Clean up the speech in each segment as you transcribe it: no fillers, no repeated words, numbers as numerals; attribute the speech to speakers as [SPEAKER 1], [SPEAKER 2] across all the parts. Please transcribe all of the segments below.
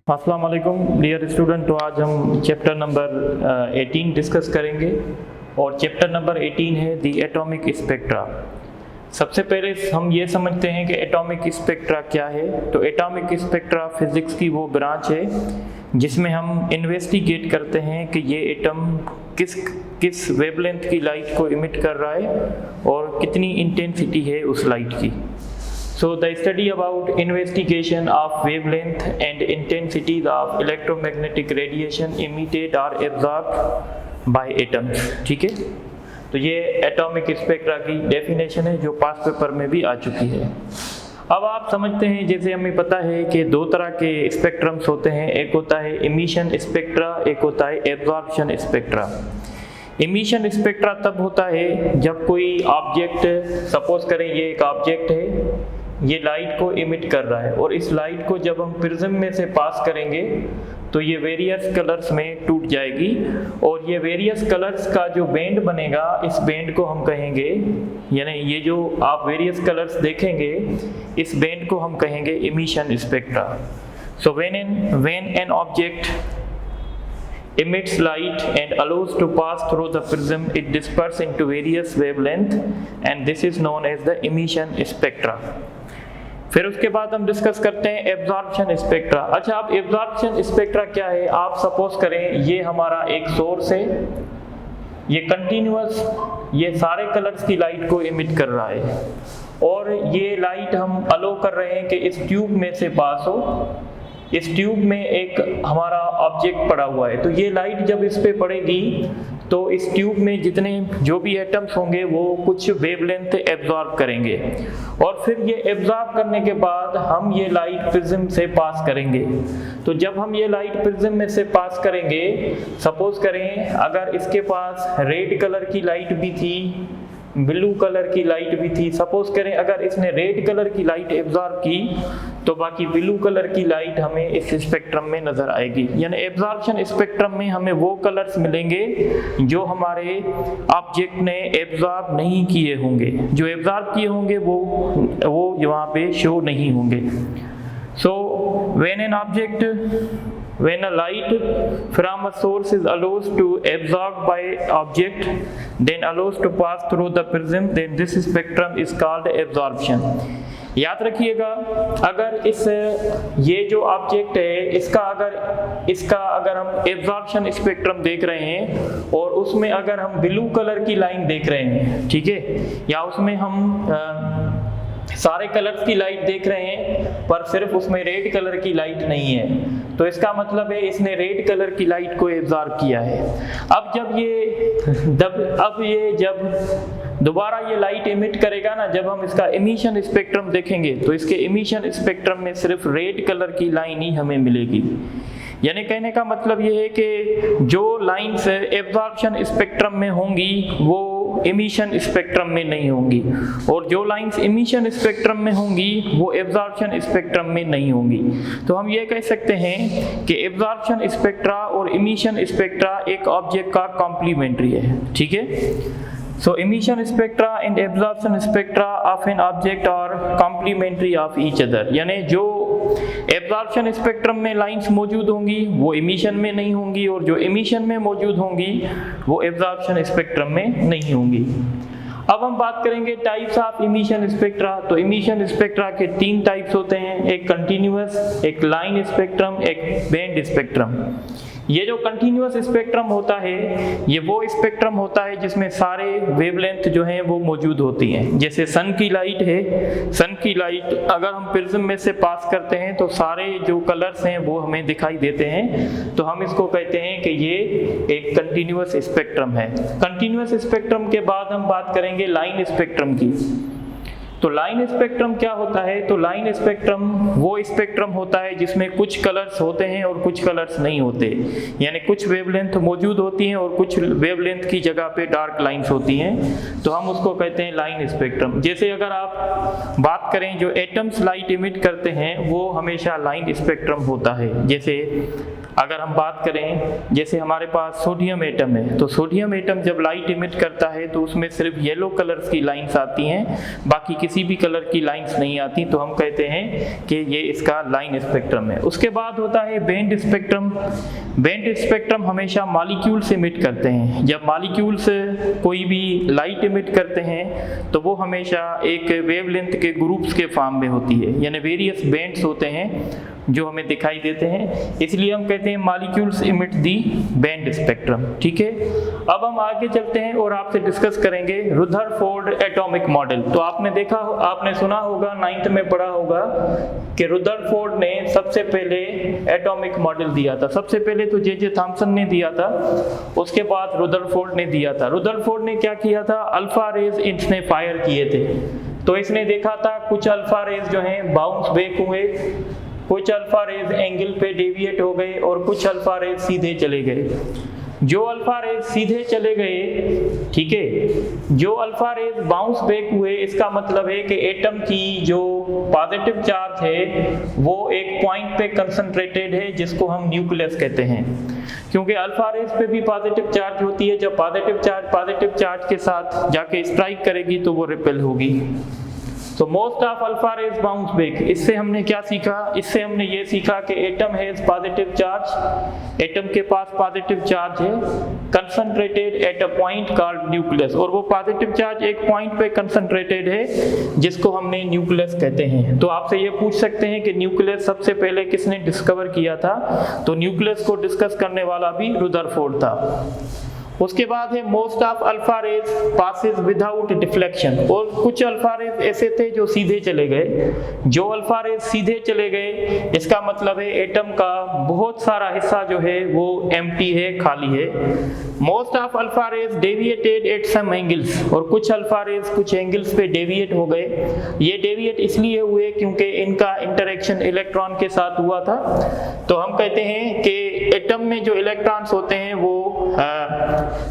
[SPEAKER 1] अस्सलाम वालेकुम dear student. तो आज हम चैप्टर नंबर 18 डिस्कस करेंगे और चैप्टर नंबर 18 है दी एटॉमिक स्पेक्ट्रा। सबसे पहले हम ये समझते हैं कि एटॉमिक स्पेक्ट्रा क्या है। तो एटॉमिक स्पेक्ट्रा फिज़िक्स की वो ब्रांच है जिसमें हम इन्वेस्टिगेट करते हैं कि ये एटम किस वेवलेंथ की लाइट को इमिट कर रहा है और कितनी इंटेंसिटी है उस लाइट की। So the study about investigation of wavelength and intensities of electromagnetic radiation emitted or absorbed by atoms। ठीक है, तो ये एटॉमिक स्पेक्ट्रा की डेफिनेशन है जो पास पेपर में भी आ चुकी है। अब आप समझते हैं, जैसे हमें पता है कि दो तरह के स्पेक्ट्रम्स होते हैं, एक होता है इमिशन स्पेक्ट्रा, एक होता है एब्जॉर्प्शन स्पेक्ट्रा। इमिशन स्पेक्ट्रा तब होता है जब कोई ऑब्जेक्ट, सपोज करें ये एक ऑब्जेक्ट है, ये लाइट को इमिट कर रहा है और इस लाइट को जब हम प्रिज्म में से पास करेंगे तो ये वेरियस कलर्स में टूट जाएगी और ये वेरियस कलर्स का जो बैंड बनेगा, इस बैंड को हम कहेंगे, यानी ये जो आप वेरियस कलर्स देखेंगे इस बैंड को हम कहेंगे emission spectra. So when an object emits light and allows to pass through the prism, it disperses into various wavelength and this is known as the emission spectra। फिर उसके बाद हम discuss करते हैं एब्जॉर्प्शन स्पेक्ट्रा। अच्छा, अब absorption spectra क्या है? आप सपोज करें ये हमारा एक सोर्स है, ये कंटिन्यूअस ये सारे कलर्स की लाइट को इमिट कर रहा है और ये लाइट हम अलो कर रहे हैं कि इस ट्यूब में से पास हो। इस ट्यूब में एक हमारा ऑब्जेक्ट पड़ा हुआ है, तो ये लाइट जब इस पे पड़ेगी तो इस ट्यूब में जितने जो भी एटम्स होंगे वो कुछ वेवलेंथ एब्जॉर्ब करेंगे और फिर ये एब्जॉर्ब करने के बाद हम ये लाइट प्रिज्म से पास करेंगे। तो जब हम ये लाइट प्रिज्म में से पास करेंगे, सपोज करें अगर इसके पास रेड कलर की लाइट भी थी, ब्लू कलर की लाइट भी थी, सपोज करें अगर इसने रेड कलर की लाइट एब्जॉर्ब की तो बाकी ब्लू कलर की लाइट हमें इस स्पेक्ट्रम में नजर आएगी। यानी एब्जॉर्प्शन स्पेक्ट्रम में हमें वो कलर्स मिलेंगे जो हमारे ऑब्जेक्ट ने एब्जॉर्ब नहीं किए होंगे, जो एब्जॉर्ब किए होंगे वो वहाँ पे शो नहीं होंगे। सो when a light from a source is allowed to absorb by object then allowed to pass through the prism, then this spectrum is called absorption। याद रखिएगा, अगर ये जो ऑब्जेक्ट है इसका अगर हम एब्जॉर्प्शन स्पेक्ट्रम देख रहे हैं और उसमें अगर हम ब्लू कलर की लाइन देख रहे हैं, ठीक है, या उसमें हम सारे कलर्स की लाइट देख रहे हैं पर सिर्फ उसमें रेड कलर की लाइट नहीं है, तो इसका मतलब है इसने रेड कलर की लाइट को एब्जॉर्ब किया है। अब जब दोबारा ये लाइट इमिट करेगा ना, जब हम इसका इमिशन स्पेक्ट्रम देखेंगे तो इसके इमिशन स्पेक्ट्रम में सिर्फ रेड कलर की लाइन ही हमें मिलेगी। यानी कहने का मतलब ये है कि जो लाइंस एब्जॉर्प्शन स्पेक्ट्रम में होंगी वो इमिशन स्पेक्ट्रम में नहीं होंगी और जो लाइंस इमिशन स्पेक्ट्रम में होंगी वो एब्जॉर्प्शन स्पेक्ट्रम में नहीं होंगी। तो हम ये कह सकते हैं कि एब्जॉर्प्शन स्पेक्ट्रा और इमिशन स्पेक्ट्रा एक ऑब्जेक्ट का कॉम्प्लीमेंट्री है, ठीक है। So emission spectra and absorption spectra of an object are complementary of each other। यानी जो एब्जॉर्प्शन स्पेक्ट्रम में लाइंस मौजूद होंगी वो इमिशन में नहीं होंगी और जो इमिशन में मौजूद होंगी वो एब्जॉर्प्शन स्पेक्ट्रम में नहीं होंगी। अब हम बात करेंगे टाइप्स ऑफ इमिशन स्पेक्ट्रा। तो इमिशन स्पेक्ट्रा के 3 टाइप्स होते हैं, एक कंटिन्यूअस, एक लाइन स्पेक्ट्रम, एक बैंड स्पेक्ट्रम। ये जो कंटिन्यूअस स्पेक्ट्रम होता है ये वो स्पेक्ट्रम होता है जिसमें सारे वेवलेंथ जो हैं वो मौजूद होती हैं। जैसे सन की लाइट है, सन की लाइट अगर हम प्रिज्म में से पास करते हैं तो सारे जो कलर्स हैं वो हमें दिखाई देते हैं, तो हम इसको कहते हैं कि ये एक कंटिन्यूअस स्पेक्ट्रम है। कंटिन्यूअस स्पेक्ट्रम के बाद हम बात करेंगे लाइन स्पेक्ट्रम की। तो लाइन स्पेक्ट्रम क्या होता है? तो लाइन स्पेक्ट्रम वो स्पेक्ट्रम होता है जिसमें कुछ कलर्स होते हैं और कुछ कलर्स नहीं होते, यानी कुछ वेवलेंथ मौजूद होती हैं और कुछ वेवलेंथ की जगह पे डार्क लाइंस होती हैं, तो हम उसको कहते हैं लाइन स्पेक्ट्रम। जैसे अगर आप बात करें जो एटम्स लाइट इमिट करते हैं वो हमेशा लाइन स्पेक्ट्रम होता है। जैसे अगर हम बात करें जैसे हमारे पास सोडियम एटम है, तो सोडियम एटम जब लाइट इमिट करता है तो उसमें सिर्फ येलो कलर्स की लाइंस आती हैं, बाकी किसी भी कलर की लाइंस नहीं आती, तो हम कहते हैं कि ये इसका लाइन स्पेक्ट्रम है। उसके बाद होता है बैंड स्पेक्ट्रम। बैंड स्पेक्ट्रम हमेशा मॉलिक्यूल्स इमिट करते हैं। जब मॉलिक्यूल्स कोई भी लाइट इमिट करते हैं तो वो हमेशा एक वेवलेंथ के ग्रुप्स के फॉर्म में होती है, यानी वेरियस बैंड्स होते हैं जो हमें दिखाई देते हैं, इसलिए हम कहते हैं मॉलिक्यूल्स इमिट दी बैंड स्पेक्ट्रम। ठीक है, अब हम आगे चलते हैं और आपसे डिस्कस करेंगे रुदरफोर्ड एटॉमिक मॉडल। तो आपने सुना होगा, 9th में पढ़ा होगा कि रुदरफोर्ड ने सबसे पहले एटॉमिक मॉडल दिया था। सबसे पहले तो जे थॉम्सन ने दिया था, उसके बाद रुदरफोर्ड ने दिया था। रुदरफोर्ड ने क्या किया था, अल्फा रेज इसने फायर किए थे। तो इसने देखा था कुछ अल्फा रेज जो हैं बाउंस बैक हुए, कुछ अल्फा रेज एंगल पे डेविएट हो गए और कुछ अल्फा रेज सीधे चले गए। जो अल्फा रेज सीधे चले गए, ठीक है, जो अल्फा रेज बाउंस बैक हुए, इसका मतलब है कि एटम की जो पॉजिटिव चार्ज है वो एक पॉइंट पे कंसंट्रेटेड है, जिसको हम न्यूक्लियस कहते हैं। क्योंकि अल्फा रेज पे भी पॉजिटिव चार्ज होती है, जब पॉजिटिव चार्ज के साथ जाके स्ट्राइक करेगी तो वो रिपेल होगी। तो most of alpha rays bounce back. इससे हमने क्या सीखा, इससे हमने ये सीखा कि atom has positive charge, atom के पास पॉजिटिव चार्ज है concentrated at a point called nucleus, और वो पॉजिटिव चार्ज एक पॉइंट पे कंसंट्रेटेड है जिसको हमने न्यूक्लियस कहते हैं। तो आपसे ये पूछ सकते हैं कि न्यूक्लियस सबसे पहले किसने डिस्कवर किया था, तो न्यूक्लियस को डिस्कस करने वाला भी रुदरफोर्ड था। उसके बाद है most of alpha rays passes without deflection, और कुछ अल्फा रेज ऐसे थे जो सीधे चले गए। जो अल्फा रेज सीधे चले गए, इसका मतलब है एटम का बहुत सारा हिस्सा जो है वो एम्प्टी है, खाली है। Most of alpha rays deviated at some angles, और कुछ अल्फा रेज कुछ एंगल्स पे डेविएट हो गए। ये डेविएट इसलिए हुए क्योंकि इनका इंटरेक्शन इलेक्ट्रॉन के साथ हुआ था। तो हम कहते हैं कि एटम में जो इलेक्ट्रॉन्स होते हैं वो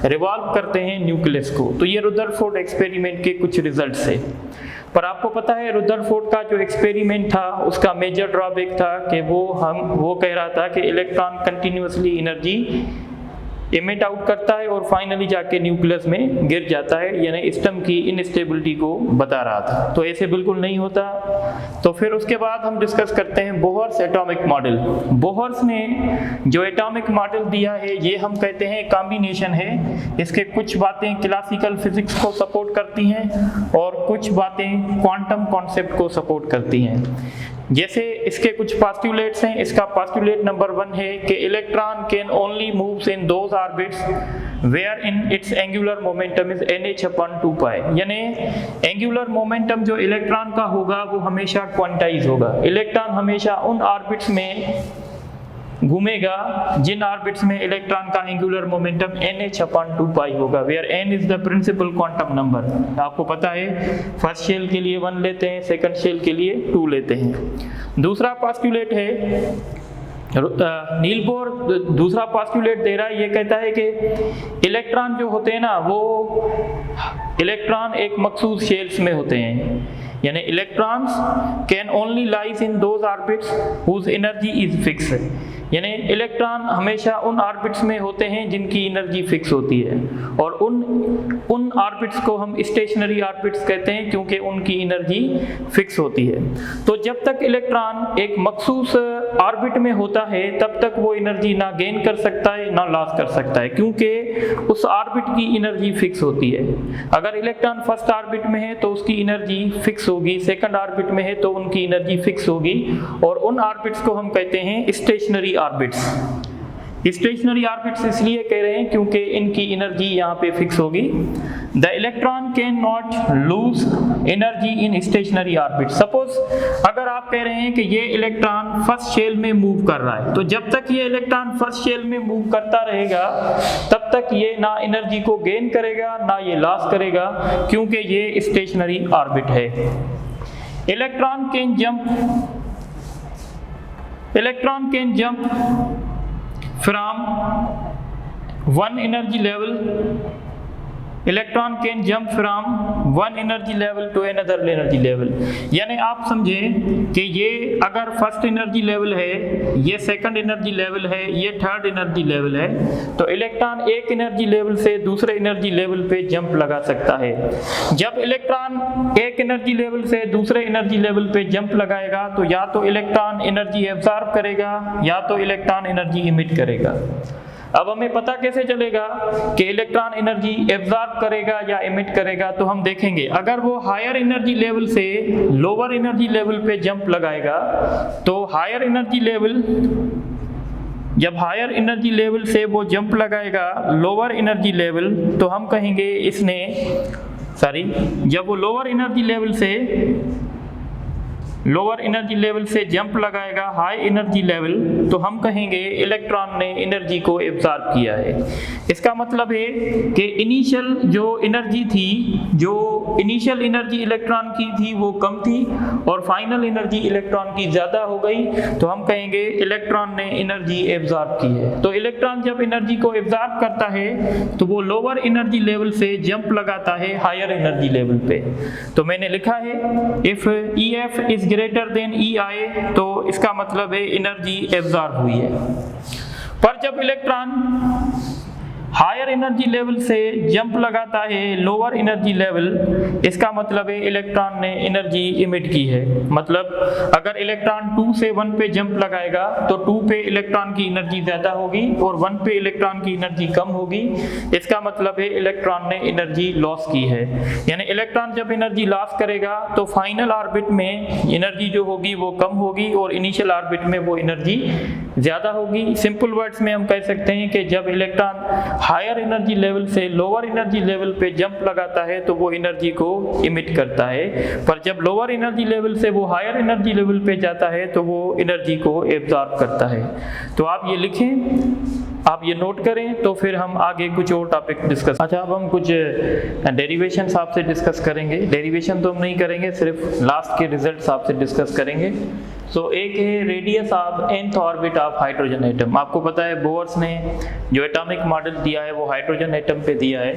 [SPEAKER 1] रिवॉल्व करते हैं न्यूक्लियस को। तो ये रुदरफोर्ड एक्सपेरिमेंट के कुछ रिजल्ट्स है। पर आपको पता है रुदरफोर्ड का जो एक्सपेरिमेंट था उसका मेजर ड्रॉबैक था कि वो कह रहा था कि electron continuously energy emit out करता है और फाइनली जाके न्यूक्लियस में गिर जाता है, यानी एटम की इनस्टेबिलिटी को बता रहा था। तो ऐसे बिल्कुल नहीं होता। तो फिर उसके बाद हम डिस्कस करते हैं बोहर्स एटॉमिक मॉडल। बोहर्स ने जो एटॉमिक मॉडल दिया है ये हम कहते हैं कॉम्बिनेशन है। इसके कुछ बातें क्लासिकल फिजिक्स को सपोर्ट करती हैं और कुछ बातें क्वांटम कॉन्सेप्ट को सपोर्ट करती हैं। जैसे इसके कुछ पोस्टुलेट्स हैं। इसका पोस्टुलेट नंबर 1 है कि electron can only moves in those orbits where in its angular momentum is nh/2π, यानी एंगुलर मोमेंटम जो इलेक्ट्रॉन का होगा वो हमेशा क्वांटाइज होगा। इलेक्ट्रॉन हमेशा उन ऑर्बिट्स में घूमेगा जिन ऑर्बिट्स में इलेक्ट्रॉन का एंगुलर मोमेंटम nh/2π होगा, where n is the principal quantum number. आपको पता है फर्स्ट शेल के लिए 1 लेते हैं, सेकंड शेल के लिए 2 लेते हैं। दूसरा पोस्टुलेट है नील बोर दूसरा पोस्टुलेट दे रहा है, ये कहता है कि इलेक्ट्रॉन जो होते हैं ना वो इलेक्ट्रॉन एक मखसूस शेल्स में होते हैं, यानी electrons can only lies in those orbits whose energy is fix, यानी इलेक्ट्रॉन हमेशा उन ऑर्बिट्स में होते हैं जिनकी एनर्जी फिक्स होती है, और उन ऑर्बिट्स को हम स्टेशनरी ऑर्बिट्स कहते हैं क्योंकि उनकी एनर्जी फिक्स होती है। तो जब तक इलेक्ट्रॉन एक मखसूस ऑर्बिट में होता है तब तक वो एनर्जी ना गेन कर सकता है ना लॉस कर सकता है, क्योंकि उस ऑर्बिट की एनर्जी फिक्स होती है। अगर इलेक्ट्रॉन फर्स्ट ऑर्बिट में है तो उसकी एनर्जी फिक्स होगी, सेकंड ऑर्बिट में है तो उनकी एनर्जी फिक्स होगी, और उन ऑर्बिट्स को हम कहते हैं स्टेशनरी ऑर्बिट्स। स्टेशनरी ऑर्बिट्स इसलिए कह रहे हैं क्योंकि इनकी एनर्जी यहाँ पे फिक्स होगी। The electron can not lose energy in stationery orbit. Suppose अगर आप कह रहे हैं कि ये इलेक्ट्रॉन फर्स्ट शेल में मूव कर रहा है, तो जब तक ये इलेक्ट्रॉन फर्स्ट शेल में मूव करता रहेगा तब तक ये ना एनर्जी को गेन करेगा ना ये लॉस करेगा, क्योंकि ये स्टेशनरी ऑर्बिट है। Electron can jump from one energy level electron can jump from one energy level to another energy level. यानी आप समझें कि ये अगर फर्स्ट एनर्जी लेवल है, ये सेकंड एनर्जी लेवल है, ये थर्ड एनर्जी लेवल है, तो इलेक्ट्रॉन एक एनर्जी लेवल से दूसरे एनर्जी लेवल पे जंप लगा सकता है। जब इलेक्ट्रॉन एक एनर्जी लेवल से दूसरे एनर्जी लेवल पे जंप लगाएगा तो या तो इलेक्ट्रॉन एनर्जी एब्जॉर्ब करेगा या तो इलेक्ट्रॉन एनर्जी इमिट करेगा। अब हमें पता कैसे चलेगा कि इलेक्ट्रॉन एनर्जी एब्जॉर्ब करेगा या इमिट करेगा? तो हम देखेंगे अगर वो हायर एनर्जी लेवल से लोअर एनर्जी लेवल पे जंप लगाएगा तो हायर एनर्जी लेवल, जब हायर एनर्जी लेवल से वो जंप लगाएगा लोअर एनर्जी लेवल, तो हम कहेंगे इसने जब वो लोअर एनर्जी लेवल से जंप लगाएगा हाई एनर्जी लेवल, तो हम कहेंगे इलेक्ट्रॉन ने एनर्जी को एब्जॉर्ब किया है। इसका मतलब है कि इनिशियल जो एनर्जी थी, जो इनिशियल एनर्जी इलेक्ट्रॉन की थी वो कम थी और फाइनल एनर्जी इलेक्ट्रॉन की ज़्यादा हो गई, तो हम कहेंगे इलेक्ट्रॉन ने एनर्जी एब्जॉर्ब की है। तो इलेक्ट्रॉन जब एनर्जी को एब्जॉर्ब करता है तो वो लोअर एनर्जी लेवल से जंप लगाता है हायर एनर्जी लेवल पे। तो मैंने लिखा है if EF is greater than EI, तो इसका मतलब है एनर्जी एब्जॉर्ब हुई है। पर जब इलेक्ट्रॉन हायर एनर्जी लेवल से जंप लगाता है लोअर एनर्जी लेवल, इसका मतलब है इलेक्ट्रॉन ने एनर्जी इमिट की है। मतलब अगर इलेक्ट्रॉन 2 से 1 पे जंप लगाएगा तो 2 पे इलेक्ट्रॉन की एनर्जी ज़्यादा होगी और 1 पे इलेक्ट्रॉन की एनर्जी कम होगी। इसका मतलब है इलेक्ट्रॉन ने एनर्जी लॉस की है। यानी इलेक्ट्रॉन जब एनर्जी लॉस करेगा तो फाइनल ऑर्बिट में एनर्जी जो होगी वो कम होगी और इनिशियल ऑर्बिट में वो एनर्जी ज़्यादा होगी। सिंपल वर्ड्स में हम कह सकते हैं कि जब इलेक्ट्रॉन हायर एनर्जी लेवल से लोअर एनर्जी लेवल पे जंप लगाता है तो वो एनर्जी को इमिट करता है, पर जब लोअर एनर्जी लेवल से वो हायर एनर्जी लेवल पे जाता है तो वो एनर्जी को एब्जॉर्ब करता है। तो आप ये लिखें, आप ये नोट करें, तो फिर हम आगे कुछ और टॉपिक डिस्कस। अच्छा, अब हम कुछ डेरिवेशंस आपसे डिस्कस करेंगे। डेरिवेशन तो हम नहीं करेंगे, सिर्फ लास्ट के रिजल्ट्स आपसे डिस्कस करेंगे। तो एक है radius of nth orbit of hydrogen atom. आपको पता है बोर्स ने जो एटॉमिक मॉडल दिया है वो हाइड्रोजन एटम पे दिया है।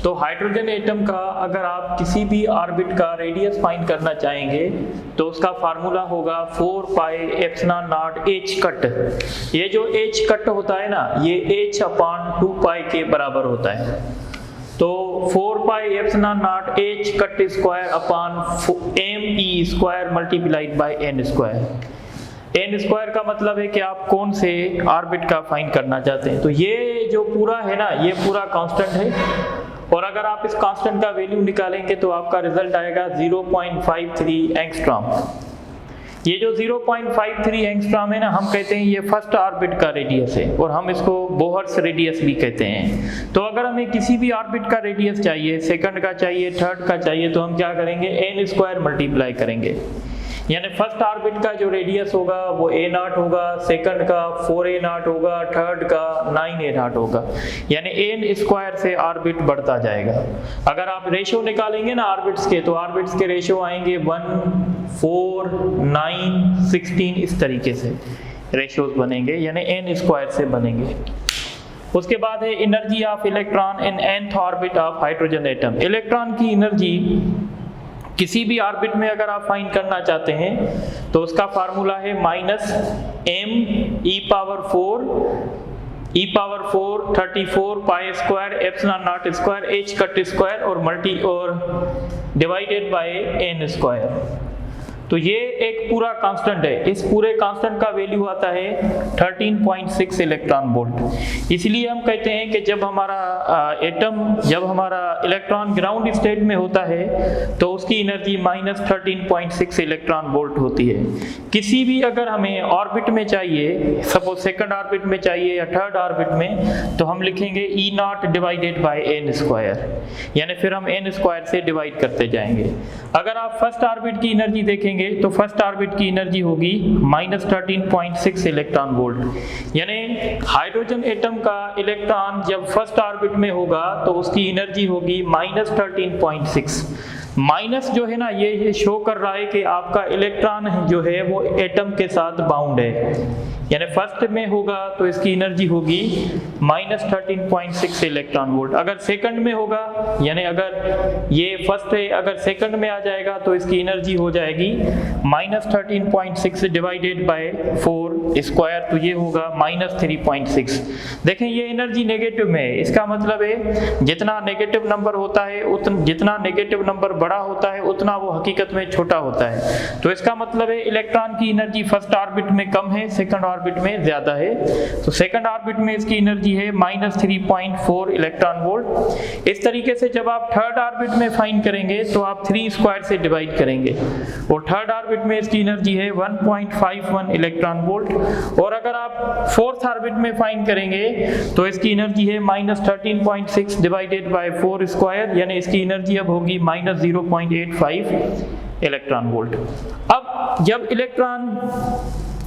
[SPEAKER 1] तो हाइड्रोजन एटम का अगर आप किसी भी ऑर्बिट का रेडियस फाइंड करना चाहेंगे तो उसका फार्मूला होगा 4πε0 h कट। ये जो h कट होता है ना, ये h/2π के बराबर होता है। तो 4πε0 h cut square upon me square multiplied by n square. n square का मतलब है कि आप कौन से ऑर्बिट का फाइंड करना चाहते हैं। तो ये जो पूरा है ना, ये पूरा कांस्टेंट है और अगर आप इस कांस्टेंट का वैल्यू निकालेंगे तो आपका रिजल्ट आएगा 0.53 एंगस्ट्रॉम। ये जो 0.53 एंगस्ट्रॉम है ना, हम कहते हैं ये फर्स्ट ऑर्बिट का रेडियस है और हम इसको बोहर्स रेडियस भी कहते हैं। तो अगर हमें किसी भी ऑर्बिट का रेडियस चाहिए, सेकंड का चाहिए, थर्ड का चाहिए, तो हम क्या करेंगे, n स्क्वायर मल्टीप्लाई करेंगे। यानी फर्स्ट ऑर्बिट का जो रेडियस होगा वो a0 होगा, सेकंड का 4a0 होगा, थर्ड का 9a0 होगा। यानी n स्क्वायर से ऑर्बिट बढ़ता जाएगा। अगर आप रेशियो निकालेंगे ना ऑर्बिट्स के, तो ऑर्बिट्स के रेशियो आएंगे 1, 4, 9, 16, इस तरीके से रेशियोज बनेंगे, यानी n स्क्वायर से बनेंगे। उसके बाद है energy of electron in nth orbit of hydrogen atom. Electron की एनर्जी किसी भी ऑर्बिट में अगर आप फाइंड करना चाहते हैं तो उसका फार्मूला है -m e⁴ 34 pi square epsilon not square h cut square और डिवाइडेड बाय n स्क्वायर। तो ये एक पूरा कांस्टेंट है। इस पूरे कांस्टेंट का वैल्यू आता है 13.6 इलेक्ट्रॉन वोल्ट। इसलिए हम कहते हैं कि जब हमारा इलेक्ट्रॉन ग्राउंड स्टेट में होता है तो उसकी एनर्जी -13.6 इलेक्ट्रॉन वोल्ट होती है। किसी भी अगर हमें ऑर्बिट में चाहिए, सपोज सेकंड ऑर्बिट में चाहिए या थर्ड ऑर्बिट में, तो हम लिखेंगे E0 divided by n square, यानी फिर हम n स्क्वायर से डिवाइड करते जाएंगे। अगर आप फर्स्ट ऑर्बिट की एनर्जी देखेंगे तो फर्स्ट ऑर्बिट की एनर्जी होगी -13.6 इलेक्ट्रॉन वोल्ट। यानी हाइड्रोजन एटम का इलेक्ट्रॉन जब फर्स्ट ऑर्बिट में होगा तो उसकी एनर्जी होगी -13.6। माइनस जो है ना ये शो कर रहा है कि आपका इलेक्ट्रॉन जो है वो एटम के साथ बाउंड है, यानी फर्स्ट में होगा तो इसकी एनर्जी होगी -13.6 इलेक्ट्रॉन वोल्ट। अगर सेकंड में होगा, यानी अगर ये फर्स्ट है, अगर सेकंड में आ जाएगा तो इसकी एनर्जी हो जाएगी -13.6 डिवाइडेड बाय 4 स्क्वायर, तो ये होगा -3.6। देखें ये एनर्जी नेगेटिव में है, इसका मतलब है जितना नेगेटिव नंबर होता है जितना नेगेटिव नंबर बड़ा होता है उतना वो हकीकत में छोटा होता है। तो इसका मतलब है इलेक्ट्रॉन की एनर्जी फर्स्ट ऑर्बिट में कम है, सेकंड ऑर्बिट में ज्यादा है। तो सेकंड ऑर्बिट में इसकी एनर्जी है -3.4 इलेक्ट्रॉन वोल्ट। इस तरीके से जब आप थर्ड ऑर्बिट में फाइंड करेंगे तो आप 3 स्क्वायर से डिवाइड करेंगे और थर्ड ऑर्बिट में इसकी एनर्जी है 1.51 इलेक्ट्रॉन वोल्ट। और अगर आप फोर्थ ऑर्बिट में फाइंड करेंगे तो इसकी एनर्जी है -13.6 डिवाइडेड बाय 4 स्क्वायर, यानी इसकी एनर्जी अब होगी -0.85 इलेक्ट्रॉन वोल्ट। अब जब इलेक्ट्रॉन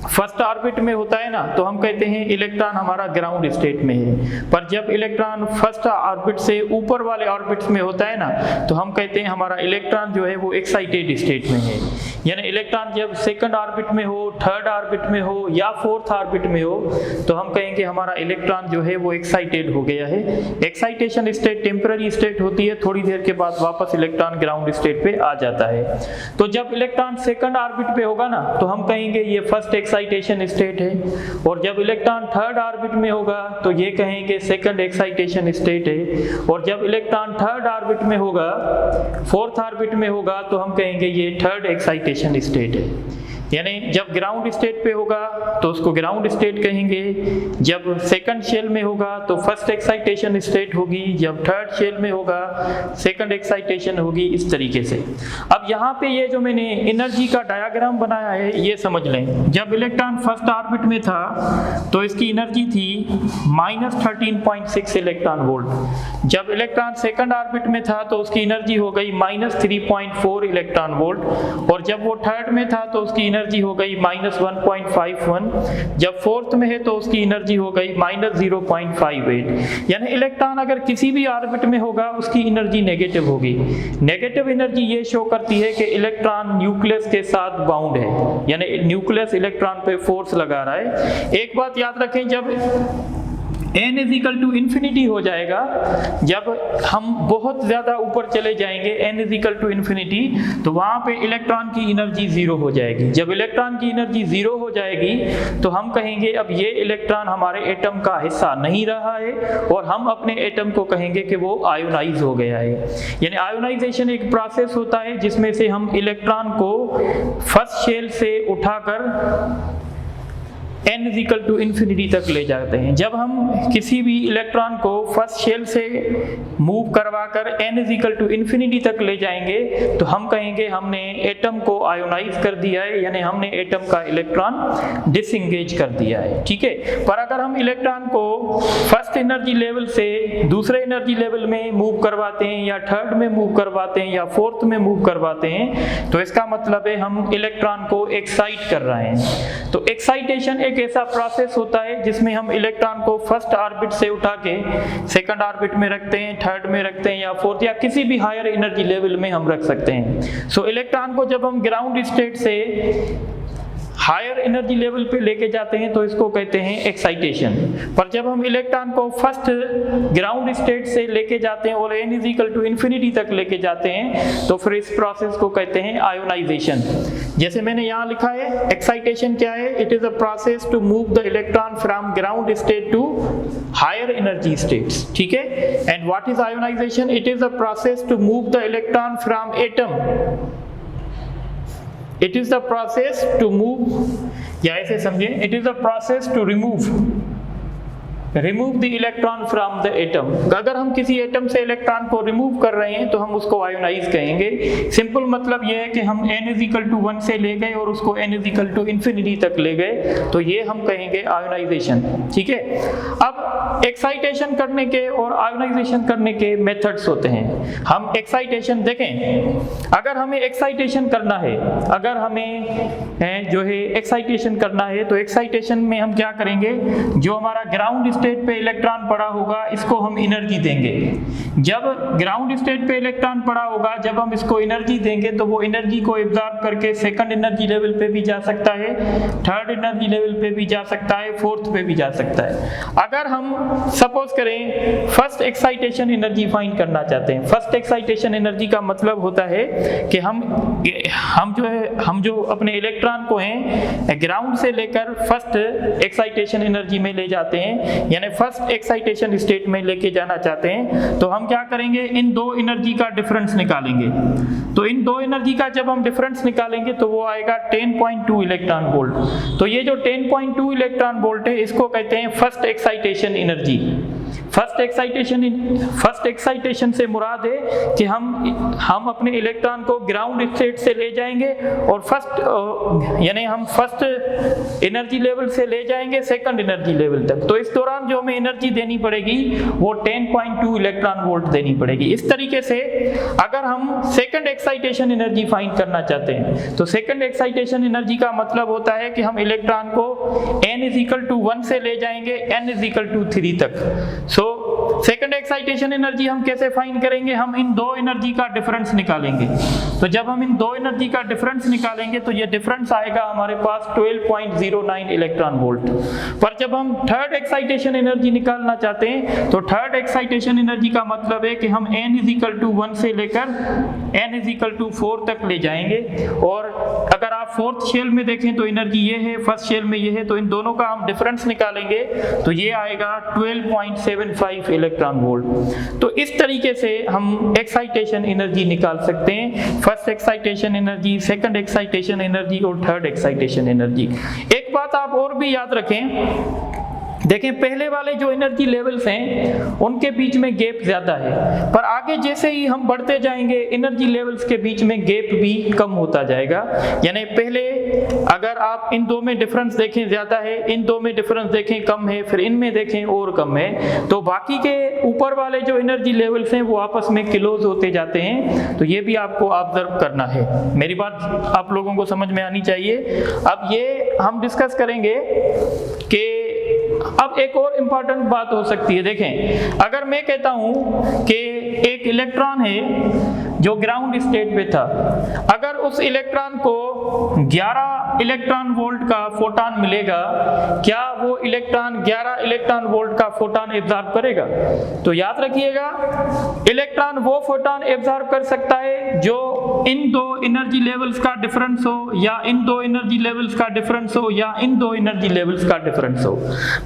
[SPEAKER 1] फर्स्ट ऑर्बिट में होता है ना तो हम कहते हैं इलेक्ट्रॉन हमारा ग्राउंड स्टेट में है, पर जब इलेक्ट्रॉन फर्स्ट ऑर्बिट से ऊपर वाले ऑर्बिट्स में होता है ना तो हम कहते हैं हमारा इलेक्ट्रॉन जो है वो एक्साइटेड स्टेट में है। यानी इलेक्ट्रॉन जब सेकंड ऑर्बिट में हो, थर्ड ऑर्बिट में हो या फोर्थ ऑर्बिट में हो तो हम कहेंगे हमारा इलेक्ट्रॉन जो है वो एक्साइटेड हो गया है। एक्साइटेशन स्टेट टेम्पररी स्टेट होती है, थोड़ी देर के बाद वापस इलेक्ट्रॉन ग्राउंड स्टेट पे आ जाता है। तो जब इलेक्ट्रॉन सेकंड ऑर्बिट पे होगा ना तो हम कहेंगे ये फर्स्ट एक्साइटेशन स्टेट है, और जब इलेक्ट्रॉन थर्ड ऑर्बिट में होगा तो ये कहेंगे सेकंड एक्साइटेशन स्टेट है, और जब इलेक्ट्रॉन थर्ड ऑर्बिट में होगा, फोर्थ ऑर्बिट में होगा तो हम कहेंगे ये थर्ड एक्साइटेशन स्टेट है। यानी जब ग्राउंड स्टेट पे होगा तो उसको ग्राउंड स्टेट कहेंगे, जब सेकंड शेल में होगा तो फर्स्ट एक्साइटेशन स्टेट होगी, जब थर्ड शेल में होगा सेकंड एक्साइटेशन होगी, इस तरीके से। अब यहाँ पे ये जो मैंने एनर्जी का डायग्राम बनाया है ये समझ लें। जब इलेक्ट्रॉन फर्स्ट ऑर्बिट में था तो इसकी एनर्जी थी -13.6 इलेक्ट्रॉन वोल्ट। जब इलेक्ट्रॉन सेकंड ऑर्बिट में था तो उसकी एनर्जी हो गई -3.4 इलेक्ट्रॉन वोल्ट, और जब वो थर्ड में था तो उसकी एनर्जी हो गई -1.51। जब फोर्थ में है तो उसकी एनर्जी हो गई -0.58। यानी इलेक्ट्रॉन अगर किसी भी ऑर्बिट में होगा उसकी एनर्जी नेगेटिव होगी। नेगेटिव एनर्जी ये शो करती है कि इलेक्ट्रॉन न्यूक्लियस के साथ बाउंड है, यानी न्यूक्लियस इलेक्ट्रॉन पे फोर्स लगा रहा है। एक बात याद रखें, जब n ∞ हो जाएगा, जब हम बहुत ज्यादा ऊपर चले जाएंगे n ∞, तो वहां पे इलेक्ट्रॉन की एनर्जी 0 हो जाएगी। जब इलेक्ट्रॉन की एनर्जी 0 हो जाएगी तो हम कहेंगे अब ये इलेक्ट्रॉन हमारे एटम का हिस्सा नहीं रहा है, और हम अपने एटम को कहेंगे कि वो आयोनाइज हो गया है। यानी आयोनाइजेशन एक प्रोसेस होता है जिसमें से हम इलेक्ट्रॉन को फर्स्ट शेल से उठाकर n ∞ तक ले जाते हैं। जब हम किसी भी इलेक्ट्रॉन को फर्स्ट शेल से मूव करवाकर n ∞ तक ले जाएंगे तो हम कहेंगे हमने एटम को आयोनाइज कर दिया है, यानी हमने एटम का इलेक्ट्रॉन डिसएंगेज कर दिया है। ठीक है, पर अगर हम इलेक्ट्रॉन को फर्स्ट एनर्जी लेवल से दूसरे एनर्जी लेवल में मूव करवाते हैं, या थर्ड में मूव करवाते हैं, या फोर्थ में मूव करवाते हैं, तो इसका मतलब है हम इलेक्ट्रॉन को एक्साइट कर रहे हैं। तो एक्साइटेशन एक ऐसा प्रोसेस होता है जिसमें हम इलेक्ट्रॉन को फर्स्ट ऑर्बिट से उठा के सेकंड ऑर्बिट में रखते हैं, थर्ड में रखते हैं, या फोर्थ या किसी भी हायर एनर्जी लेवल में हम रख सकते हैं। सो इलेक्ट्रॉन को जब हम ग्राउंड स्टेट से हायर एनर्जी लेवल पे लेके जाते हैं तो इसको कहते हैं एक्साइटेशन। पर जब हम इलेक्ट्रॉन को फर्स्ट ग्राउंड स्टेट से लेके जाते हैं और n ∞ तक लेके जाते हैं तो फिर इस प्रोसेस को कहते हैं आयोनाइजेशन। जैसे मैंने यहाँ लिखा है, एक्साइटेशन क्या है? It is a process to move the electron from ground state to higher energy states. ठीक है, and what is ionization? It is a process to move the electron from atom. It is the process to move, या ऐसे समझे, it is the process to remove the electron from the atom. अगर हम किसी atom से electron को remove कर रहे हैं तो हम उसको आयोनाइज कहेंगे। सिंपल मतलब यह है कि हम n = 1 से ले गए और उसको n ∞ तक ले गए, तो ये हम कहेंगे आयोनाइजेशन। ठीक है, अब एक्साइटेशन करने के और आयोनाइजेशन करने के मेथड्स होते हैं। हम एक्साइटेशन देखें, अगर हमें एक्साइटेशन करना है, अगर हमें जो है एक्साइटेशन करना है तो एक्साइटेशन में हम क्या करेंगे, जो हमारा ग्राउंड स्टेट पे इलेक्ट्रॉन पड़ा होगा इसको हम एनर्जी देंगे। जब ग्राउंड स्टेट पे इलेक्ट्रॉन पड़ा होगा, जब हम इसको एनर्जी देंगे तो वो एनर्जी को एब्जॉर्ब करके सेकंड एनर्जी लेवल पे भी जा सकता है, थर्ड एनर्जी लेवल पे भी जा सकता है, फोर्थ पे भी जा सकता है। अगर हम सपोज करें फर्स्ट एक्साइटेशन एनर्जी फाइंड करना चाहते हैं, फर्स्ट एक्साइटेशन एनर्जी का मतलब होता है कि हम जो अपने इलेक्ट्रॉन को हैं ग्राउंड से लेकर फर्स्ट एक्साइटेशन एनर्जी में ले जाते हैं, यानी फर्स्ट एक्साइटेशन स्टेट में लेके जाना चाहते हैं, तो हम क्या करेंगे, इन दो एनर्जी का डिफरेंस निकालेंगे। तो इन दो एनर्जी का जब हम डिफरेंस निकालेंगे तो वो आएगा 10.2 इलेक्ट्रॉन वोल्ट। तो ये जो 10.2 इलेक्ट्रॉन वोल्ट है इसको कहते हैं first excitation energy. First excitation से मुराद है कि हम अपने इलेक्ट्रॉन को ग्राउंड स्टेट से ले जाएंगे और यानी हम फर्स्ट एनर्जी लेवल से ले जाएंगे सेकंड एनर्जी लेवल तक। तो इस दौरान जो हमें एनर्जी देनी पड़ेगी वो 10.2 इलेक्ट्रॉन वोल्ट देनी पड़ेगी। इस तरीके से अगर हम सेकंड एक्साइटेशन एनर्जी फाइंड करना चाहते हैं तो सेकंड एक्साइटेशन एनर्जी का मतलब होता है कि हम इलेक्ट्रॉन को n=1 से ले जाएंगे n=3 तक। सेकंड एक्साइटेशन एनर्जी हम कैसे फाइंड करेंगे, हम इन दो एनर्जी का डिफरेंस निकालेंगे। तो जब हम इन दो एनर्जी का डिफरेंस निकालेंगे तो ये डिफरेंस आएगा हमारे पास 12.09 इलेक्ट्रॉन वोल्ट। पर जब हम थर्ड एक्साइटेशन एनर्जी निकालना चाहते हैं तो थर्ड एक्साइटेशन एनर्जी का मतलब है कि हम n=1 से लेकर n=4 तक ले जाएंगे। और अगर आप फोर्थ शेल में देखें तो एनर्जी ये है, फर्स्ट शेल में ये है, तो इन दोनों का हम डिफरेंस निकालेंगे तो ये आएगा 12.75 इलेक्ट्रॉन वोल्ट। तो इस तरीके से हम एक्साइटेशन एनर्जी निकाल सकते हैं, first excitation energy, second excitation energy और थर्ड एक्साइटेशन एनर्जी। एक बात आप और भी याद रखें, देखें पहले वाले जो एनर्जी लेवल्स हैं उनके बीच में गैप ज्यादा है, पर आगे जैसे ही हम बढ़ते जाएंगे एनर्जी लेवल्स के बीच में गैप भी कम होता जाएगा। यानी पहले अगर आप इन दो में डिफरेंस देखें ज्यादा है, इन दो में डिफरेंस देखें कम है, फिर इनमें देखें और कम है, तो बाकी के ऊपर वाले जो एनर्जी लेवल्स हैं वो आपस में क्लोज होते जाते हैं। तो ये भी आपको ऑब्जर्व करना है। मेरी बात आप लोगों को समझ में आनी चाहिए। अब ये हम डिस्कस करेंगे कि अब एक और इम्पॉर्टेंट बात हो सकती है। देखें अगर मैं कहता हूं कि एक इलेक्ट्रॉन है जो ग्राउंड स्टेट पे था, अगर उस इलेक्ट्रॉन को 11 इलेक्ट्रॉन वोल्ट का फोटॉन मिलेगा, क्या वो इलेक्ट्रॉन 11 इलेक्ट्रॉन वोल्ट का फोटॉन एब्जॉर्ब करेगा? तो याद रखिएगा इलेक्ट्रॉन वो फोटॉन एब्जॉर्ब कर सकता है जो इन दो एनर्जी लेवल्स का डिफरेंस हो, या इन दो एनर्जी लेवल्स का डिफरेंस हो, या इन दो एनर्जी लेवल्स का डिफरेंस हो।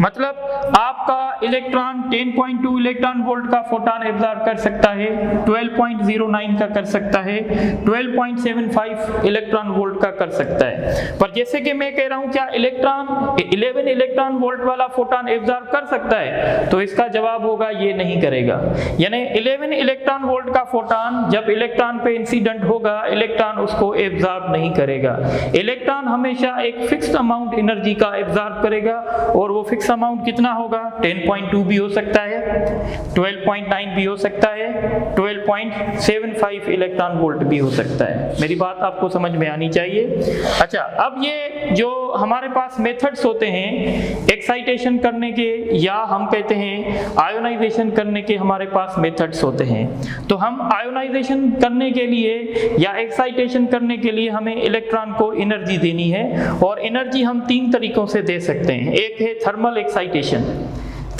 [SPEAKER 1] मतलब आपका इलेक्ट्रॉन 10.2 इलेक्ट्रॉन वोल्ट का फोटॉन एब्जॉर्ब कर सकता है, 12.09 का कर सकता है, 12.75 इलेक्ट्रॉन वोल्ट का कर सकता है। पर जैसे कि मैं कह रहा हूं क्या इलेक्ट्रॉन 11 इलेक्ट्रॉन वोल्ट वाला फोटॉन एब्जॉर्ब कर सकता है? तो इसका जवाब होगा ये नहीं करेगा। यानी 11 इलेक्ट्रॉन वोल्ट का फोटॉन जब इलेक्ट्रॉन पे इंसिडेंट होगा इलेक्ट्रॉन उसको एब्जॉर्ब नहीं करेगा। इलेक्ट्रॉन हमेशा एक फिक्स्ड अमाउंट एनर्जी का एब्जॉर्ब करेगा, और वो फिक्स अमाउंट कितना होगा? 10.2 भी हो सकता है, 12.9 भी हो सकता है, 12.75 इलेक्ट्रॉन वोल्ट भी हो सकता है। मेरी बात आपको समझ में आनी चाहिए। अच्छा, अब ये जो हमारे पास मेथड्स होते हैं एक्साइटेशन करने के, या हम कहते हैं आयोनाइजेशन करने के, हमारे पास मेथड्स होते हैं। तो हम आयोनाइजेशन करने के लिए या एक्साइटेशन करने के लिए हमें इलेक्ट्रॉन को एनर्जी देनी है, और एनर्जी हम 3 तरीकों से दे सकते हैं। एक है थर्मल एक्साइटेशन।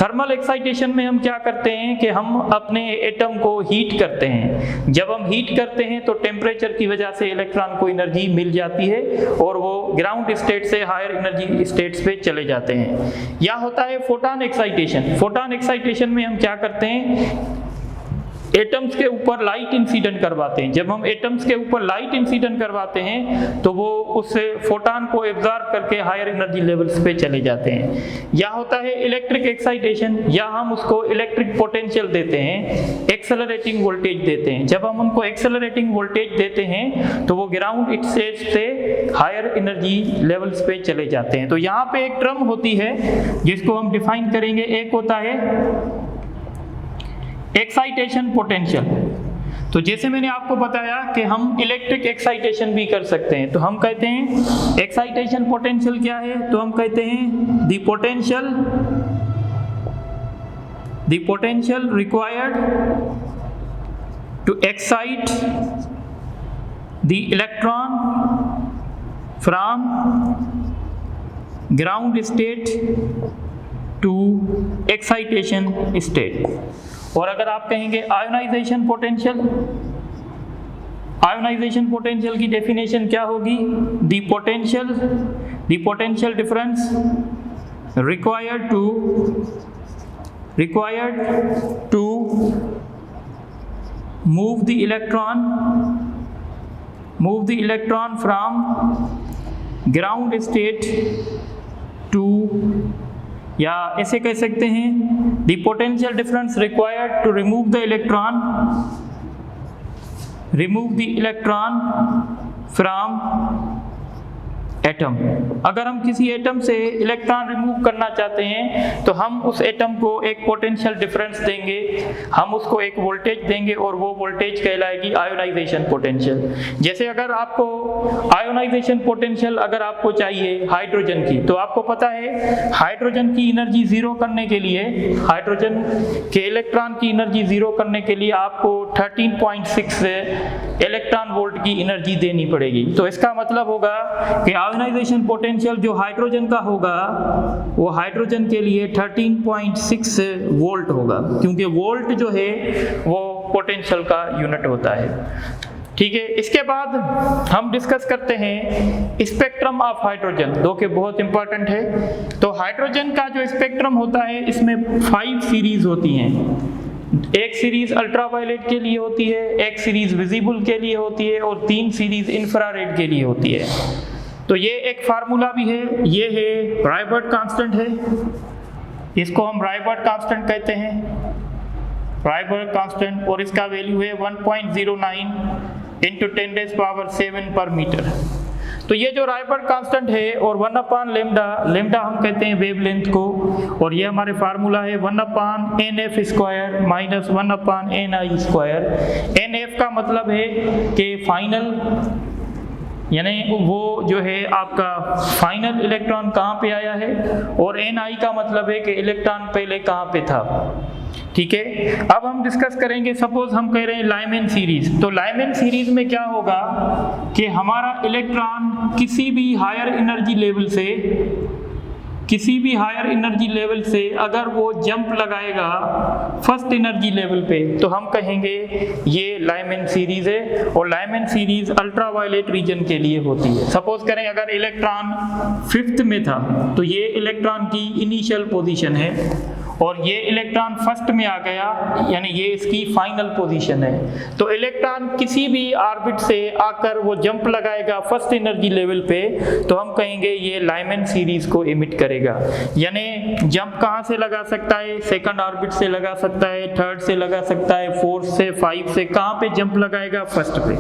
[SPEAKER 1] थर्मल एक्साइटेशन में हम क्या करते हैं कि हम अपने एटम को हीट करते हैं। जब हम हीट करते हैं तो टेम्परेचर की वजह से इलेक्ट्रॉन को एनर्जी मिल जाती है और वो ग्राउंड स्टेट से हायर एनर्जी स्टेट्स पे चले जाते हैं। या होता है फोटॉन एक्साइटेशन। फोटॉन एक्साइटेशन में हम क्या करते हैं, एटम्स के ऊपर लाइट इंसिडेंट करवाते हैं। जब हम एटम्स के ऊपर लाइट इंसिडेंट करवाते हैं तो वो उससे फोटॉन को एब्जॉर्ब करके हायर एनर्जी लेवल्स पे चले जाते हैं। या होता है इलेक्ट्रिक एक्साइटेशन, या हम उसको इलेक्ट्रिक पोटेंशियल देते हैं, एक्सेलरेटिंग वोल्टेज देते हैं। जब हम उनको एक्सेलरेटिंग वोल्टेज देते हैं तो वो ग्राउंड स्टेट से हायर एनर्जी लेवल्स पे चले जाते हैं। तो यहाँ पे एक टर्म होती है जिसको हम डिफाइन करेंगे। एक होता है एक्साइटेशन पोटेंशियल। तो जैसे मैंने आपको बताया कि हम इलेक्ट्रिक एक्साइटेशन भी कर सकते हैं, तो हम कहते हैं एक्साइटेशन पोटेंशियल क्या है, तो हम कहते हैं the potential the potential required to excite the electron from ground state to excitation state। और अगर आप कहेंगे आयोनाइजेशन पोटेंशियल, आयोनाइजेशन पोटेंशियल की डेफिनेशन क्या होगी? The potential difference required to move the electron from ground state to, या ऐसे कह सकते हैं the potential difference required to remove the electron from atom. अगर हम किसी एटम से इलेक्ट्रॉन रिमूव करना चाहते हैं तो हम उस एटम को एक पोटेंशियल डिफरेंस देंगे, हम उसको एक वोल्टेज देंगे और वो वोल्टेज कहलाएगी आयोनाइजेशन पोटेंशियल। जैसे अगर आपको आयोनाइजेशन पोटेंशियल अगर आपको चाहिए हाइड्रोजन की, तो आपको पता है हाइड्रोजन की एनर्जी जीरो करने के लिए, हाइड्रोजन के इलेक्ट्रॉन की एनर्जी जीरो करने के लिए आपको 13.6 इलेक्ट्रॉन वोल्ट की एनर्जी देनी पड़ेगी। तो इसका मतलब होगा कि आयोनाइजेशन पोटेंशियल जो हाइड्रोजन का होगा वो हाइड्रोजन के लिए 13.6 वोल्ट होगा, क्योंकि वोल्ट जो है वो पोटेंशियल का यूनिट होता है। ठीक है, इसके बाद हम डिस्कस करते हैं स्पेक्ट्रम ऑफ हाइड्रोजन, जो कि बहुत इंपॉर्टेंट है। तो हाइड्रोजन का जो स्पेक्ट्रम होता है इसमें 5 सीरीज होती हैं। एक सीरीज अल्ट्रावायलेट के लिए होती है, एक सीरीज विजिबल के लिए होती है और 3 सीरीज इंफ्रारेड के लिए होती है। तो ये एक फार्मूला भी है, ये है रायबर्ट कांस्टेंट है, इसको हम रायबर्ट कांस्टेंट कहते हैं, रायबर्ट कांस्टेंट, और इसका वैल्यू है 1.09 × 10⁷ पर मीटर। तो ये जो रायबर्ट कांस्टेंट है और 1/λ, लेमडा हम कहते हैं वेवलेंथ को, और ये हमारे फार्मूला है 1/NF² - 1/NI²। NF का मतलब है कि फाइनल, यानी वो जो है आपका फाइनल इलेक्ट्रॉन कहाँ पे आया है, और NI का मतलब है कि इलेक्ट्रॉन पहले कहाँ पे था। ठीक है, अब हम डिस्कस करेंगे, सपोज हम कह रहे हैं लाइमैन सीरीज। तो लाइमैन सीरीज में क्या होगा कि हमारा इलेक्ट्रॉन किसी भी हायर एनर्जी लेवल से अगर वो जंप लगाएगा फर्स्ट एनर्जी लेवल पे, तो हम कहेंगे ये लाइमैन सीरीज है, और लाइमैन सीरीज अल्ट्रावायलेट रीजन के लिए होती है। सपोज करें अगर इलेक्ट्रॉन 5th में था, तो ये इलेक्ट्रॉन की इनिशियल पोजीशन है, और ये इलेक्ट्रॉन फर्स्ट में आ गया, यानी ये इसकी फाइनल पोजीशन है। तो इलेक्ट्रॉन किसी भी ऑर्बिट से आकर वो जंप लगाएगा फर्स्ट एनर्जी लेवल पे, तो हम कहेंगे ये लाइमैन सीरीज को इमिट करेगा। यानी जंप कहाँ से लगा सकता है? सेकंड ऑर्बिट से लगा सकता है, थर्ड से लगा सकता है, 4th से, 5 से, कहाँ पे जंप लगाएगा? फर्स्ट पे।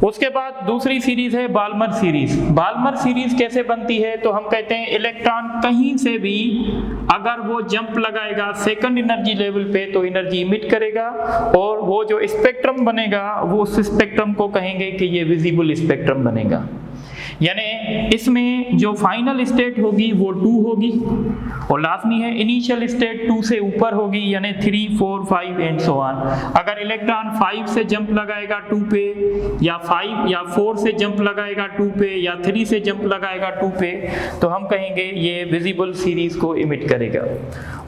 [SPEAKER 1] उसके बाद दूसरी सीरीज है बाल्मर सीरीज। बाल्मर सीरीज कैसे बनती है? तो हम कहते हैं इलेक्ट्रॉन कहीं से भी अगर वो जंप लगाएगा सेकंड एनर्जी लेवल पे, तो एनर्जी इमिट करेगा, और वो जो स्पेक्ट्रम बनेगा वो उस स्पेक्ट्रम को कहेंगे कि ये विजिबल स्पेक्ट्रम बनेगा। यानी इसमें जो फाइनल स्टेट होगी वो 2 होगी, और लाजमी है इनिशियल स्टेट 2 से ऊपर होगी, यानी 3, 4, 5 एंड सो ऑन। अगर इलेक्ट्रॉन 5 से जंप लगाएगा 2 पे, या 5 या 4 से जंप लगाएगा 2 पे, या 3 से जंप लगाएगा 2 पे, तो हम कहेंगे ये विजिबल सीरीज को इमिट करेगा।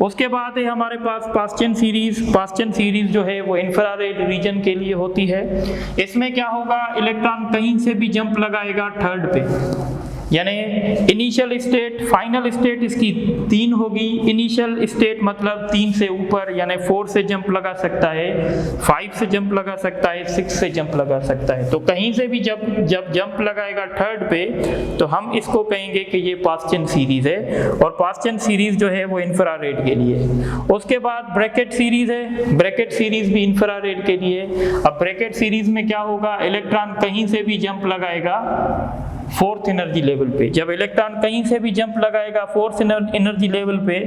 [SPEAKER 1] उसके बाद है हमारे पास पास्चन सीरीज। पास्चन सीरीज जो है वो इंफ्रारेड रीजन के लिए होती है। इसमें क्या होगा, इलेक्ट्रॉन कहीं से भी जंप लगाएगा 3rd पे, यानी इनिशियल स्टेट, फाइनल स्टेट इसकी 3 होगी। इनिशियल स्टेट मतलब 3 से ऊपर, यानी 4 से जंप लगा सकता है, 5 से जंप लगा सकता है, 6 से जंप लगा सकता है। तो कहीं से भी जब जंप लगाएगा 3rd पे, तो हम इसको कहेंगे कि ये पास्चन सीरीज है, और पास्चन सीरीज जो है वो इंफ्रारेड के लिए है। उसके बाद ब्रैकेट सीरीज है। ब्रैकेट सीरीज भी इंफ्रारेड के लिए। अब ब्रैकेट सीरीज में क्या होगा, इलेक्ट्रॉन कहीं से भी जंप लगाएगा फोर्थ एनर्जी लेवल पे। जब इलेक्ट्रॉन कहीं से भी जंप लगाएगा फोर्थ एनर्जी लेवल पे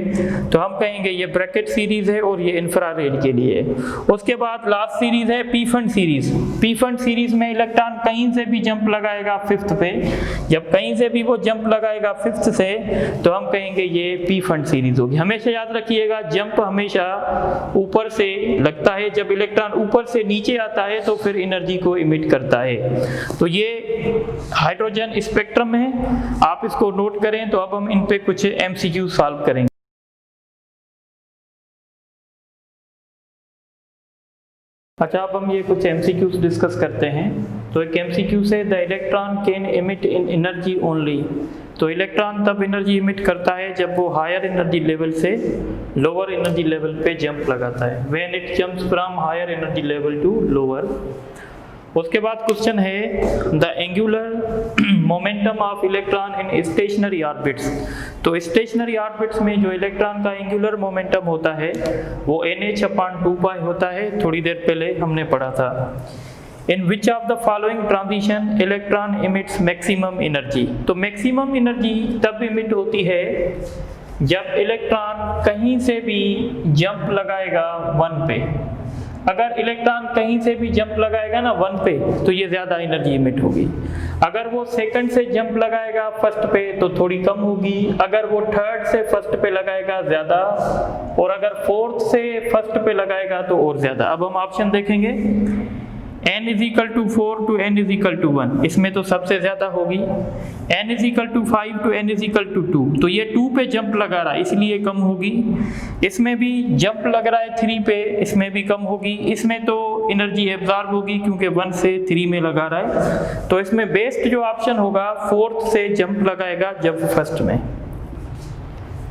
[SPEAKER 1] तो हम कहेंगे ये ब्रैकेट सीरीज है और ये इंफ्रारेड के लिए है। उसके बाद लास्ट सीरीज है P fund series. P fund series में इलेक्ट्रॉन कहीं से भी जंप लगाएगा फिफ्थ पे, जब कहीं से भी वो जंप लगाएगा फिफ्थ से तो हम कहेंगे ये पी फंड सीरीज होगी। हमेशा याद रखिएगा जंप हमेशा ऊपर से लगता है, जब इलेक्ट्रॉन ऊपर से नीचे आता है तो फिर एनर्जी को इमिट करता है। तो ये हाइड्रोजन स्पेक्ट्रम है, आप इसको नोट करें। तो अब हम इन पे कुछ एमसीक्यू सॉल्व करेंगे। अच्छा, अब हम ये कुछ एमसीक्यूज डिस्कस करते हैं। तो एक एमसीक्यू से the electron can emit in energy only. तो इलेक्ट्रॉन तब एनर्जी इमिट करता है जब वो हायर एनर्जी लेवल से लोअर एनर्जी लेवल पे जंप लगाता है, when it jumps from higher energy level to lower. उसके बाद क्वेश्चन है the angular momentum of electron in stationary orbits. तो स्टेशनरी ऑर्बिट्स में जो इलेक्ट्रॉन का एंगुलर मोमेंटम होता है वो nh/2π होता है, थोड़ी देर पहले हमने पढ़ा था। In which of the following transition electron emits maximum energy. तो मैक्सिमम एनर्जी तब इमिट होती है जब इलेक्ट्रॉन कहीं से भी जंप लगाएगा 1 पे। अगर इलेक्ट्रॉन कहीं से भी जंप लगाएगा ना 1 पे तो ये ज़्यादा एनर्जी इमिट होगी। अगर वो सेकंड से जंप लगाएगा फर्स्ट पे तो थोड़ी कम होगी। अगर वो थर्ड से फर्स्ट पे लगाएगा ज़्यादा, और अगर फोर्थ से फर्स्ट पे लगाएगा तो और ज़्यादा। अब हम ऑप्शन देखेंगे n = 4 to n = 1, इसमें तो सबसे ज़्यादा होगी। n = 5 to n = 2, तो ये 2 पे जंप लगा रहा है इसलिए कम होगी। इसमें भी जंप लग रहा है 3 पे, इसमें भी कम होगी। इसमें तो एनर्जी एब्जॉर्ब होगी क्योंकि 1 से 3 में लगा रहा है। तो इसमें बेस्ट जो ऑप्शन होगा फोर्थ से जंप लगाएगा जब फर्स्ट में।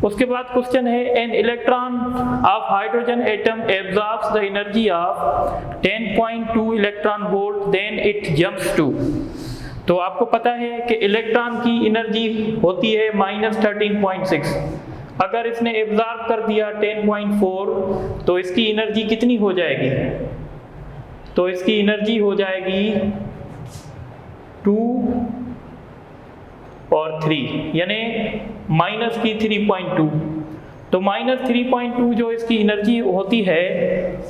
[SPEAKER 1] उसके बाद क्वेश्चन है an electron of hydrogen atom absorbs the energy of 10.2 electron volt then it jumps to. तो आपको पता है कि इलेक्ट्रॉन की एनर्जी होती है -13.6। अगर इसने एब्जॉर्ब कर दिया 10.4 तो इसकी एनर्जी कितनी हो जाएगी? तो इसकी एनर्जी हो जाएगी 2 और 3, यानी माइनस की 3.2। तो -3.2 जो इसकी एनर्जी होती है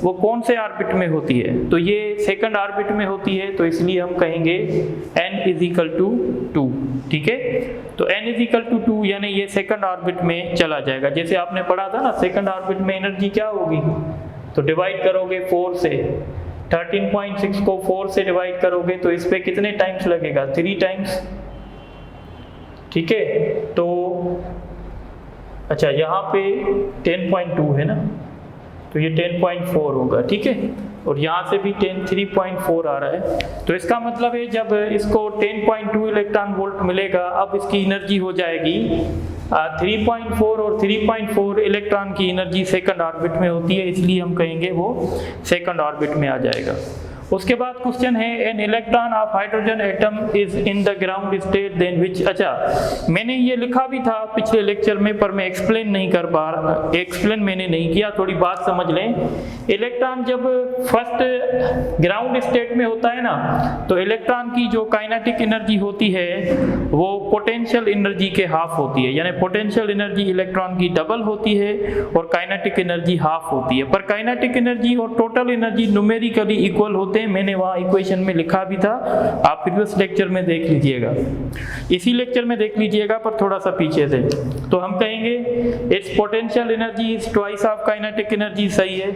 [SPEAKER 1] वो कौन से ऑर्बिट में होती है? तो ये सेकंड ऑर्बिट में होती है, तो इसलिए हम कहेंगे n = 2। ठीक है, तो n = 2 यानी ये सेकंड ऑर्बिट में चला जाएगा। जैसे आपने पढ़ा था ना सेकंड ऑर्बिट में एनर्जी क्या होगी, तो डिवाइड करोगे 4 से, 13.6 को 4 से डिवाइड करोगे तो इस पे कितने टाइम्स लगेगा? 3 टाइम्स। ठीक है, तो अच्छा यहाँ पे 10.2 है ना, तो ये 10.4 होगा। ठीक है, और यहाँ से भी 3.4 आ रहा है। तो इसका मतलब है जब इसको 10.2 इलेक्ट्रॉन वोल्ट मिलेगा अब इसकी एनर्जी हो जाएगी 3.4, और 3.4 इलेक्ट्रॉन की एनर्जी सेकंड ऑर्बिट में होती है, इसलिए हम कहेंगे वो सेकंड ऑर्बिट में आ जाएगा। उसके बाद क्वेश्चन है an electron of hydrogen atom is in the ground state then which. अच्छा, मैंने ये लिखा भी था पिछले लेक्चर में पर मैं एक्सप्लेन नहीं कर पा रहा, एक्सप्लेन मैंने नहीं किया, थोड़ी बात समझ लें। इलेक्ट्रॉन जब फर्स्ट ग्राउंड स्टेट में होता है ना तो इलेक्ट्रॉन की जो काइनेटिक एनर्जी होती है वो पोटेंशियल एनर्जी के हाफ होती है, यानी पोटेंशियल एनर्जी इलेक्ट्रॉन की डबल होती है और काइनेटिक एनर्जी हाफ होती है। पर काइनेटिक एनर्जी और टोटल एनर्जी न्यूमेरिकली इक्वल होते हैं, मैंने वहाँ इक्वेशन में लिखा भी था, आप प्रीवियस लेक्चर में देख लीजिएगा, इसी लेक्चर में देख लीजिएगा पर थोड़ा सा पीछे से। तो हम कहेंगे its potential energy is twice of kinetic energy, सही है।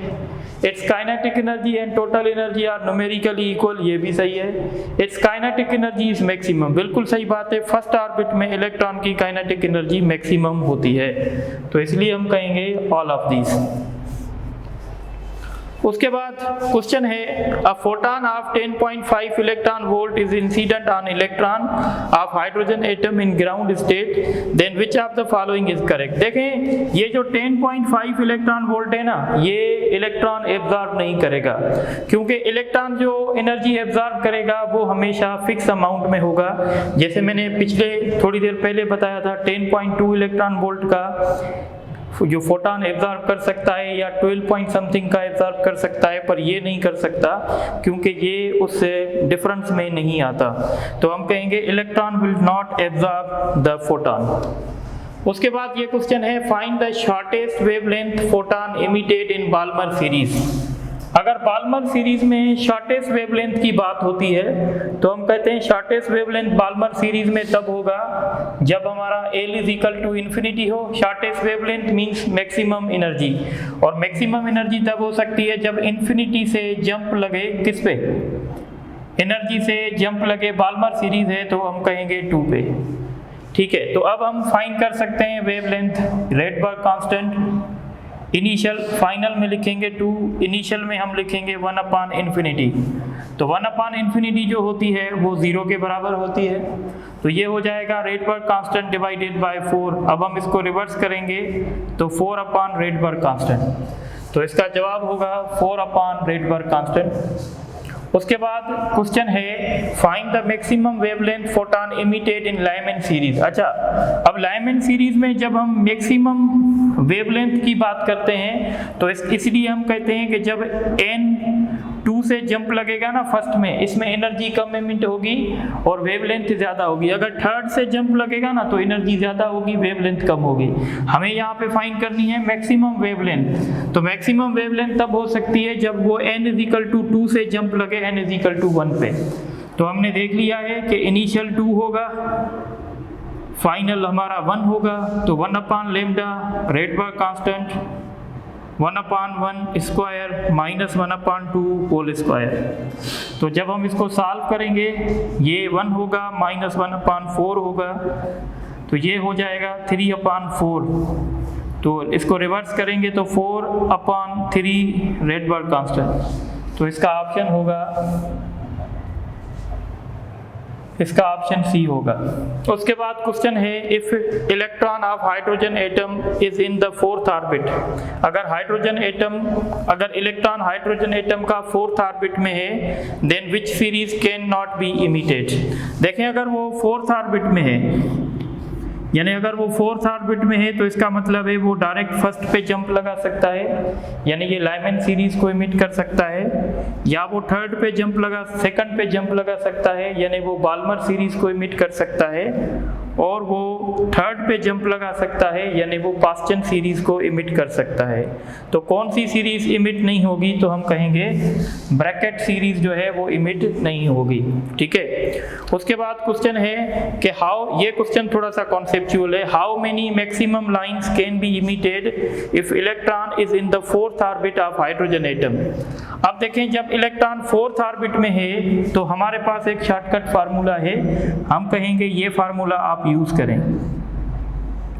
[SPEAKER 1] Its kinetic energy and total energy are numerically equal, ये भी सही है। Its kinetic energy is maximum, बिल्कुल सही बात है। फर्स्ट ऑर्बिट में इलेक्ट्रॉन की काइनेटिक एनर्जी मैक्सिमम होती है, तो इसलिए हम कहेंगे ऑल ऑफ दीज। उसके बाद क्वेश्चन है a photon of 10.5 electron volt is incident on electron of hydrogen atom in ground state then which of the following is correct. देखें ये जो 10.5 इलेक्ट्रॉन वोल्ट है ना ये इलेक्ट्रॉन एब्जॉर्ब नहीं करेगा, क्योंकि इलेक्ट्रॉन जो एनर्जी एब्जॉर्ब करेगा वो हमेशा फिक्स अमाउंट में होगा। जैसे मैंने पिछले थोड़ी देर पहले बताया था 10.2 इलेक्ट्रॉन वोल्ट का जो फोटॉन एब्जॉर्ब कर सकता है या 12 पॉइंट समथिंग का एब्जॉर्ब कर सकता है, पर ये नहीं कर सकता क्योंकि ये उससे डिफरेंस में नहीं आता। तो हम कहेंगे electron will not absorb the photon. उसके बाद ये क्वेश्चन है, find the shortest wavelength photon emitted in Balmer series. अगर बाल्मर सीरीज में शॉर्टेस्ट वेवलेंथ की बात होती है तो हम कहते हैं शॉर्टेस्ट वेवलेंथ बाल्मर सीरीज में तब होगा जब हमारा L is equal to infinity हो। Shortest wavelength means maximum energy, और मैक्सिमम एनर्जी तब हो सकती है जब इन्फिनिटी से जंप लगे, किस पे, एनर्जी से जंप लगे। बाल्मर सीरीज है तो हम कहेंगे 2 पे। ठीक है, तो अब हम फाइंड कर सकते हैं wavelength, Rydberg constant. Initial final में लिखेंगे 2, इनिशियल में हम लिखेंगे 1 अपान इन्फिनिटी। तो 1 अपान इन्फिनिटी जो होती है वो 0 के बराबर होती है, तो ये हो जाएगा रेडबर्ग कांस्टेंट डिवाइडेड बाय 4। अब हम इसको रिवर्स करेंगे तो 4 अपान रेडबर्ग कांस्टेंट। तो इसका जवाब होगा 4 अपान रेडबर्ग कांस्टेंट। उसके बाद क्वेश्चन है, find the maximum wavelength photon emitted in Lyman series. अच्छा, अब लाइमैन सीरीज में जब हम मैक्सिमम वेवलेंथ की बात करते हैं तो इसलिए हम कहते हैं कि जब n2 से जंप लगेगा ना फर्स्ट में, इसमें एनर्जी कम एमिट होगी और वेवलेंथ ज़्यादा होगी। अगर थर्ड से जंप लगेगा ना तो एनर्जी ज़्यादा होगी, वेवलेंथ कम होगी। हमें यहाँ पे फाइंड करनी है मैक्सिमम वेवलेंथ। तो मैक्सिमम वेवलेंथ तब हो सकती है जब वो n इज इक्वल टू 2 से जंप लगे n इज इक्वल टू 1 पे। तो हमने देख लिया है कि इनिशियल 2 होगा, फाइनल हमारा 1 होगा, तो 1 अपान लेम्डा रेडबर्ग कांस्टेंट 1 अपान 1 स्क्वायर माइनस 1 अपान 2 होल स्क्वायर। तो जब हम इसको सॉल्व करेंगे ये 1 होगा माइनस 1 अपान 4 होगा, तो ये हो जाएगा 3 अपान 4। तो इसको रिवर्स करेंगे तो 4 अपान 3 रेडबर्ग कांस्टेंट। तो इसका ऑप्शन होगा, इसका ऑप्शन सी होगा। उसके बाद क्वेश्चन है, if electron of hydrogen atom is in the 4th orbit. अगर हाइड्रोजन एटम, अगर इलेक्ट्रॉन हाइड्रोजन एटम का 4th ऑर्बिट में है, then which series can not be emitted. देखें, अगर वो 4th ऑर्बिट में है, यानी अगर वो 4th ऑर्बिट में है तो इसका मतलब है वो डायरेक्ट फर्स्ट पे जंप लगा सकता है, यानी ये लाइमैन सीरीज को इमिट कर सकता है, या वो थर्ड पे जंप लगा, सेकंड पे जंप लगा सकता है, यानी वो बाल्मर सीरीज को इमिट कर सकता है, और वो थर्ड पे जंप लगा सकता है, यानी वो पास्चन सीरीज को इमिट कर सकता है। तो कौन सी सीरीज इमिट नहीं होगी, तो हम कहेंगे ब्रैकेट सीरीज जो है वो इमिट नहीं होगी। ठीक है, उसके बाद क्वेश्चन है कि हाउ, ये क्वेश्चन थोड़ा सा कॉन्सेप्चुअल है, how many maximum lines can be emitted if electron is in the 4th orbit of hydrogen atom. अब देखें, जब इलेक्ट्रॉन 4th ऑर्बिट में है तो हमारे पास एक शॉर्टकट फार्मूला है, हम कहेंगे ये फार्मूला आप यूज करें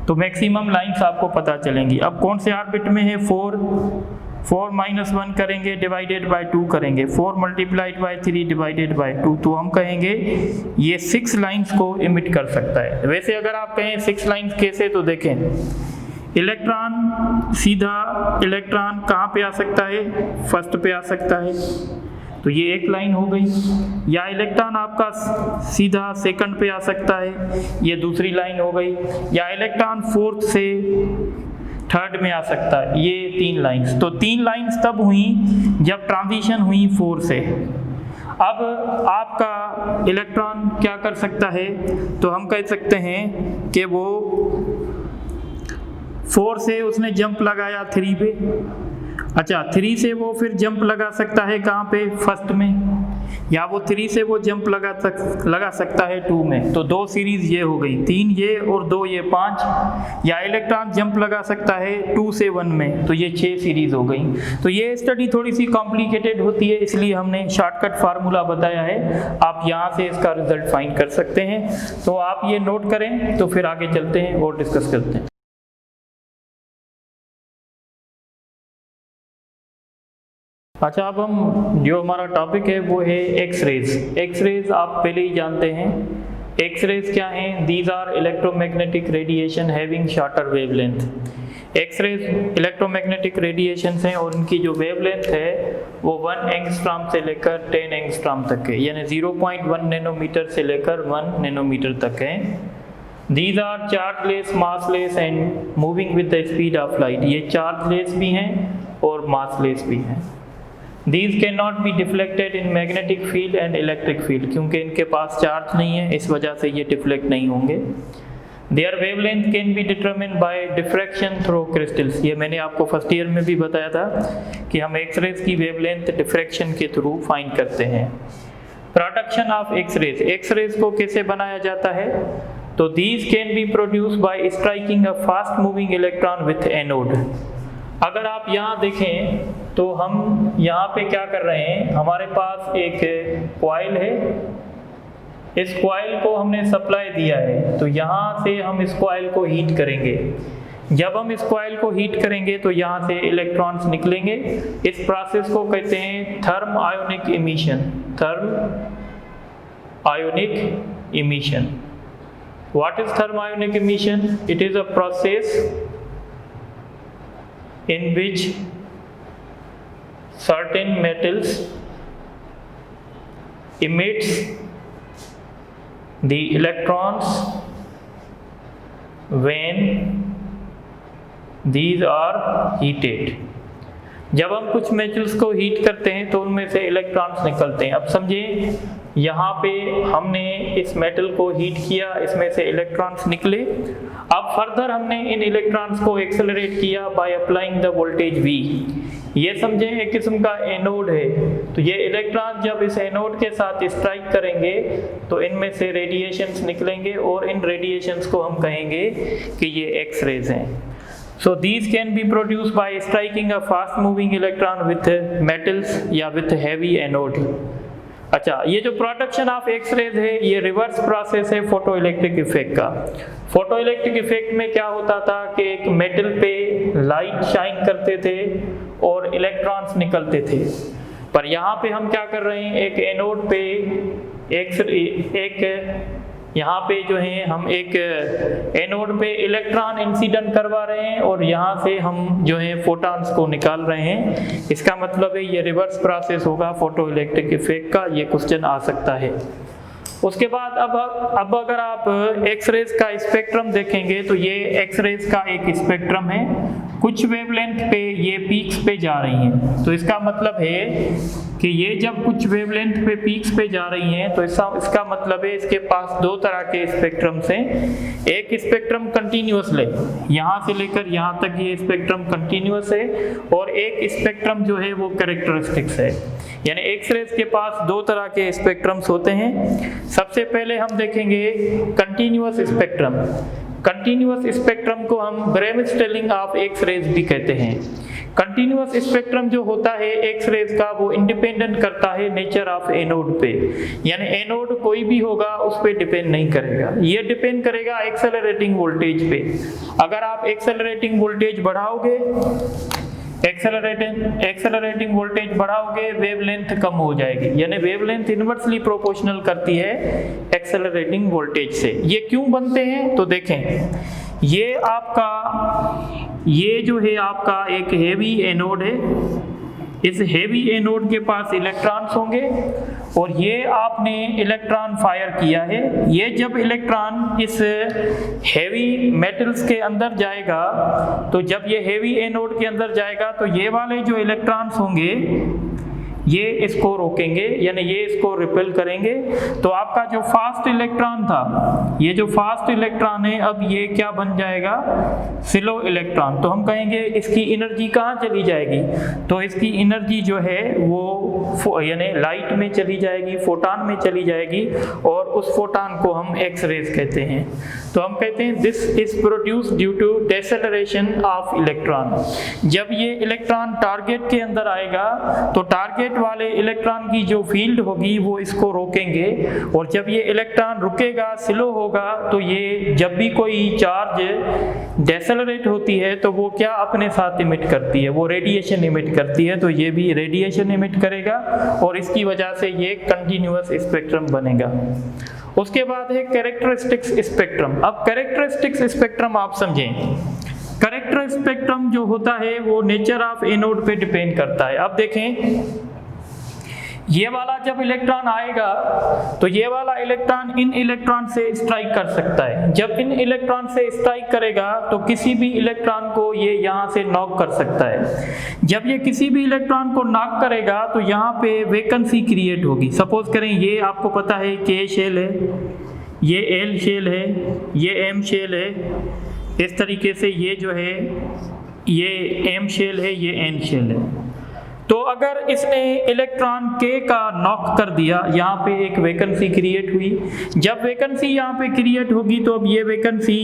[SPEAKER 1] तो मैक्सिमम लाइंस आपको पता चलेंगी। अब कौन से ऑर्बिट में है, 4 माइनस 1 करेंगे डिवाइडेड बाय 2 करेंगे, 4 मल्टीप्लाइड बाय 3 डिवाइडेड बाय 2, तो हम कहेंगे ये 6 लाइंस को इमिट कर सकता है। वैसे अगर आप कहें 6 लाइंस कैसे, तो देखें, इलेक्ट्रॉन सीधा, इलेक्ट्रॉन कहाँ पे आ सकता है, फर्स्ट पे आ सकता है, तो ये एक लाइन हो गई, या इलेक्ट्रॉन आपका सीधा सेकंड पे आ सकता है, ये दूसरी लाइन हो गई, या इलेक्ट्रॉन 4th से 3rd में आ सकता है, ये 3 लाइंस। तो 3 लाइंस तब हुई जब ट्रांजिशन हुई 4 से। अब आपका इलेक्ट्रॉन क्या कर सकता है, तो हम कह सकते हैं कि वो 4 से उसने जंप लगाया 3 पे, अच्छा 3 से वो फिर जंप लगा सकता है कहाँ पे, फर्स्ट में, या वो 3 से वो जंप लगा सकता है 2 में। तो 2 सीरीज ये हो गई, 3 ये और 2 ये 5, या इलेक्ट्रॉन जंप लगा सकता है 2 से 1 में, तो ये 6 सीरीज हो गई। तो ये स्टडी थोड़ी सी कॉम्प्लिकेटेड होती है, इसलिए हमने शॉर्टकट फार्मूला बताया है, आप यहाँ से इसका रिजल्ट फाइंड कर सकते हैं। तो आप ये नोट करें, तो फिर आगे चलते हैं और डिस्कस करते हैं। अच्छा, अब हम, जो हमारा टॉपिक है वो है एक्स-रेज। एक्स-रेज आप पहले ही जानते हैं। एक्स-रेज क्या हैं? These are electromagnetic radiation having shorter wavelength. X rays electromagnetic radiation हैं और उनकी जो वेवलेंथ है वो 1 एंगस्ट्रॉम से लेकर 10 एंगस्ट्रॉम तक है, यानी 0.1 नैनोमीटर से लेकर 1 नैनोमीटर तक है। These are chargeless, massless and moving with the speed of light. ये chargeless भी हैं और massless भी हैं. These cannot be deflected in magnetic field and electric field, क्योंकि इनके पास चार्ज नहीं है, इस वजह से ये डिफ्लेक्ट नहीं होंगे. Their wavelength can be determined by diffraction through crystals. ये मैंने आपको फर्स्ट ईयर में भी बताया था कि हम एक्सरेज की वेवलेंथ डिफ्रैक्शन के थ्रू फाइंड करते हैं. प्रोडक्शन ऑफ एक्सरेज, एक्सरेज को कैसे बनाया जाता है? तो these can be produced by striking a fast moving electron with anode. अगर आप यहाँ देखें तो हम यहाँ पे क्या कर रहे हैं, हमारे पास एक कॉइल है, इस कॉइल को हमने सप्लाई दिया है, तो यहाँ से हम इस कॉइल को हीट करेंगे. जब हम इस कॉइल को हीट करेंगे तो यहाँ से इलेक्ट्रॉन्स निकलेंगे. इस प्रोसेस को कहते हैं thermionic emission. Thermionic emission. What is thermionic emission? It is a process in which certain metals emits the electrons when these are heated. जब हम कुछ मेटल्स को हीट करते हैं तो उनमें से इलेक्ट्रॉन्स निकलते हैं. अब समझिए, यहाँ पे हमने इस मेटल को हीट किया, इसमें से इलेक्ट्रॉन्स निकले. अब फर्दर हमने इन इलेक्ट्रॉन्स को एक्सेलरेट किया by applying the voltage V. ये समझें एक किस्म का एनोड है, तो ये इलेक्ट्रॉन जब इस एनोड के साथ स्ट्राइक करेंगे तो इनमें से रेडिएशंस निकलेंगे और इन रेडिएशंस को हम कहेंगे कि ये एक्स रेज हैं. So these can be produced by striking a fast moving electron with metals या with heavy anode. अच्छा, ये जो प्रोडक्शन ऑफ एक्स रेज है ये रिवर्स प्रोसेस है फोटो इलेक्ट्रिक इफेक्ट का. फोटो इलेक्ट्रिक इफेक्ट में क्या होता था कि एक मेटल पे लाइट शाइन करते थे और इलेक्ट्रॉन्स निकलते थे, पर यहाँ पे हम क्या कर रहे हैं, एक एनोड पे एक यहाँ पे जो है हम एक एनोड पे इलेक्ट्रॉन इंसिडेंट करवा रहे हैं और यहाँ से हम जो है फोटॉन्स को निकाल रहे हैं. इसका मतलब है ये रिवर्स प्रोसेस होगा फोटो इलेक्ट्रिक इफेक्ट का. ये क्वेश्चन आ सकता है. उसके बाद अब अगर आप एक्सरेज का स्पेक्ट्रम देखेंगे तो ये एक्सरेज का एक स्पेक्ट्रम है. कुछ वेवलेंथ पे ये पीक्स पे जा रही हैं, तो इसका मतलब है कि ये जब कुछ वेवलेंथ पे पीक्स पे जा रही हैं तो इसका मतलब है इसके पास दो तरह के स्पेक्ट्रम्स हैं. एक स्पेक्ट्रम कंटिन्यूअस है, यहाँ से लेकर यहाँ तक ये स्पेक्ट्रम कंटिन्यूअस है, और एक स्पेक्ट्रम जो है वो कैरेक्टरिस्टिक्स है. यानी एक्सरेज के पास दो तरह के स्पेक्ट्रम्स होते हैं. सबसे पहले हम देखेंगे कंटिन्यूअस स्पेक्ट्रम. कंटिन्यूअस स्पेक्ट्रम को हम ब्रेमस्टेलिंग ऑफ एक्स रेज भी कहते हैं. कंटिन्यूअस स्पेक्ट्रम जो होता है एक्स रेज का वो इंडिपेंडेंट करता है नेचर ऑफ एनोड पे. यानी एनोड कोई भी होगा उस पर डिपेंड नहीं करेगा, ये डिपेंड करेगा एक्सेलरेटिंग वोल्टेज पे. अगर आप एक्सेलरेटिंग वोल्टेज बढ़ाओगे, एक्सेलरेटिंग वोल्टेज बढ़ाओगे, वेवलेंथ कम हो जाएगी. यानी वेवलेंथ इनवर्सली प्रोपोर्शनल करती है एक्सेलरेटिंग वोल्टेज से. ये क्यों बनते हैं? तो देखें, ये जो है आपका एक हेवी एनोड है. इस हेवी एनोड के पास इलेक्ट्रॉन्स होंगे और ये आपने इलेक्ट्रॉन फायर किया है. ये जब इलेक्ट्रॉन इस हेवी मेटल्स के अंदर जाएगा, तो जब ये हेवी एनोड के अंदर जाएगा तो ये वाले जो इलेक्ट्रॉन्स होंगे ये इसको रोकेंगे, यानी ये इसको रिपेल करेंगे. तो आपका जो फास्ट इलेक्ट्रॉन था, ये जो फास्ट इलेक्ट्रॉन है, अब ये क्या बन जाएगा? Slow electron. तो हम कहेंगे इसकी एनर्जी कहाँ चली जाएगी? तो इसकी एनर्जी जो है वो यानी लाइट में चली जाएगी, फोटॉन में चली जाएगी, और उस फोटॉन को हम एक्स रेज कहते हैं. तो हम कहते हैं this is produced due to deceleration of electron. जब ये इलेक्ट्रॉन टारगेट के अंदर आएगा तो टारगेट वाले इलेक्ट्रॉन की जो फील्ड होगी वो इसको रोकेंगे, और जब ये इलेक्ट्रॉन रुकेगा, स्लो होगा, तो ये जब भी कोई चार्ज डेसेलरेट होती है तो वो क्या अपने साथ इमिट करती है? वो रेडिएशन इमिट करती है. तो ये भी रेडिएशन इमिट करेगा और इसकी वजह से ये कंटिन्यूअस स्पेक्ट्रम बनेगा. उसके बाद है कैरेक्टरिस्टिक्स स्पेक्ट्रम. अब कैरेक्टरिस्टिक्स स्पेक्ट्रम आप समझें. कैरेक्टर स्पेक्ट्रम जो होता है वो नेचर ऑफ एनोड पे डिपेंड करता है. अब देखें, ये वाला जब इलेक्ट्रॉन आएगा तो ये वाला इलेक्ट्रॉन इन इलेक्ट्रॉन से स्ट्राइक कर सकता है। जब इन इलेक्ट्रॉन से स्ट्राइक करेगा तो किसी भी इलेक्ट्रॉन को ये यहाँ से नॉक कर सकता है। जब ये किसी भी इलेक्ट्रॉन को नॉक करेगा तो यहाँ पे वैकेंसी क्रिएट होगी। सपोज करें ये आपको पता है K शेल है, ये L शेल है, ये M शेल है, इस तरीके से ये जो है ये M शेल है, ये N शेल है। तो अगर इसने इलेक्ट्रॉन K का नॉक कर दिया, यहाँ पे एक वैकेंसी क्रिएट हुई। जब वैकेंसी यहाँ पे क्रिएट होगी तो अब ये वैकेंसी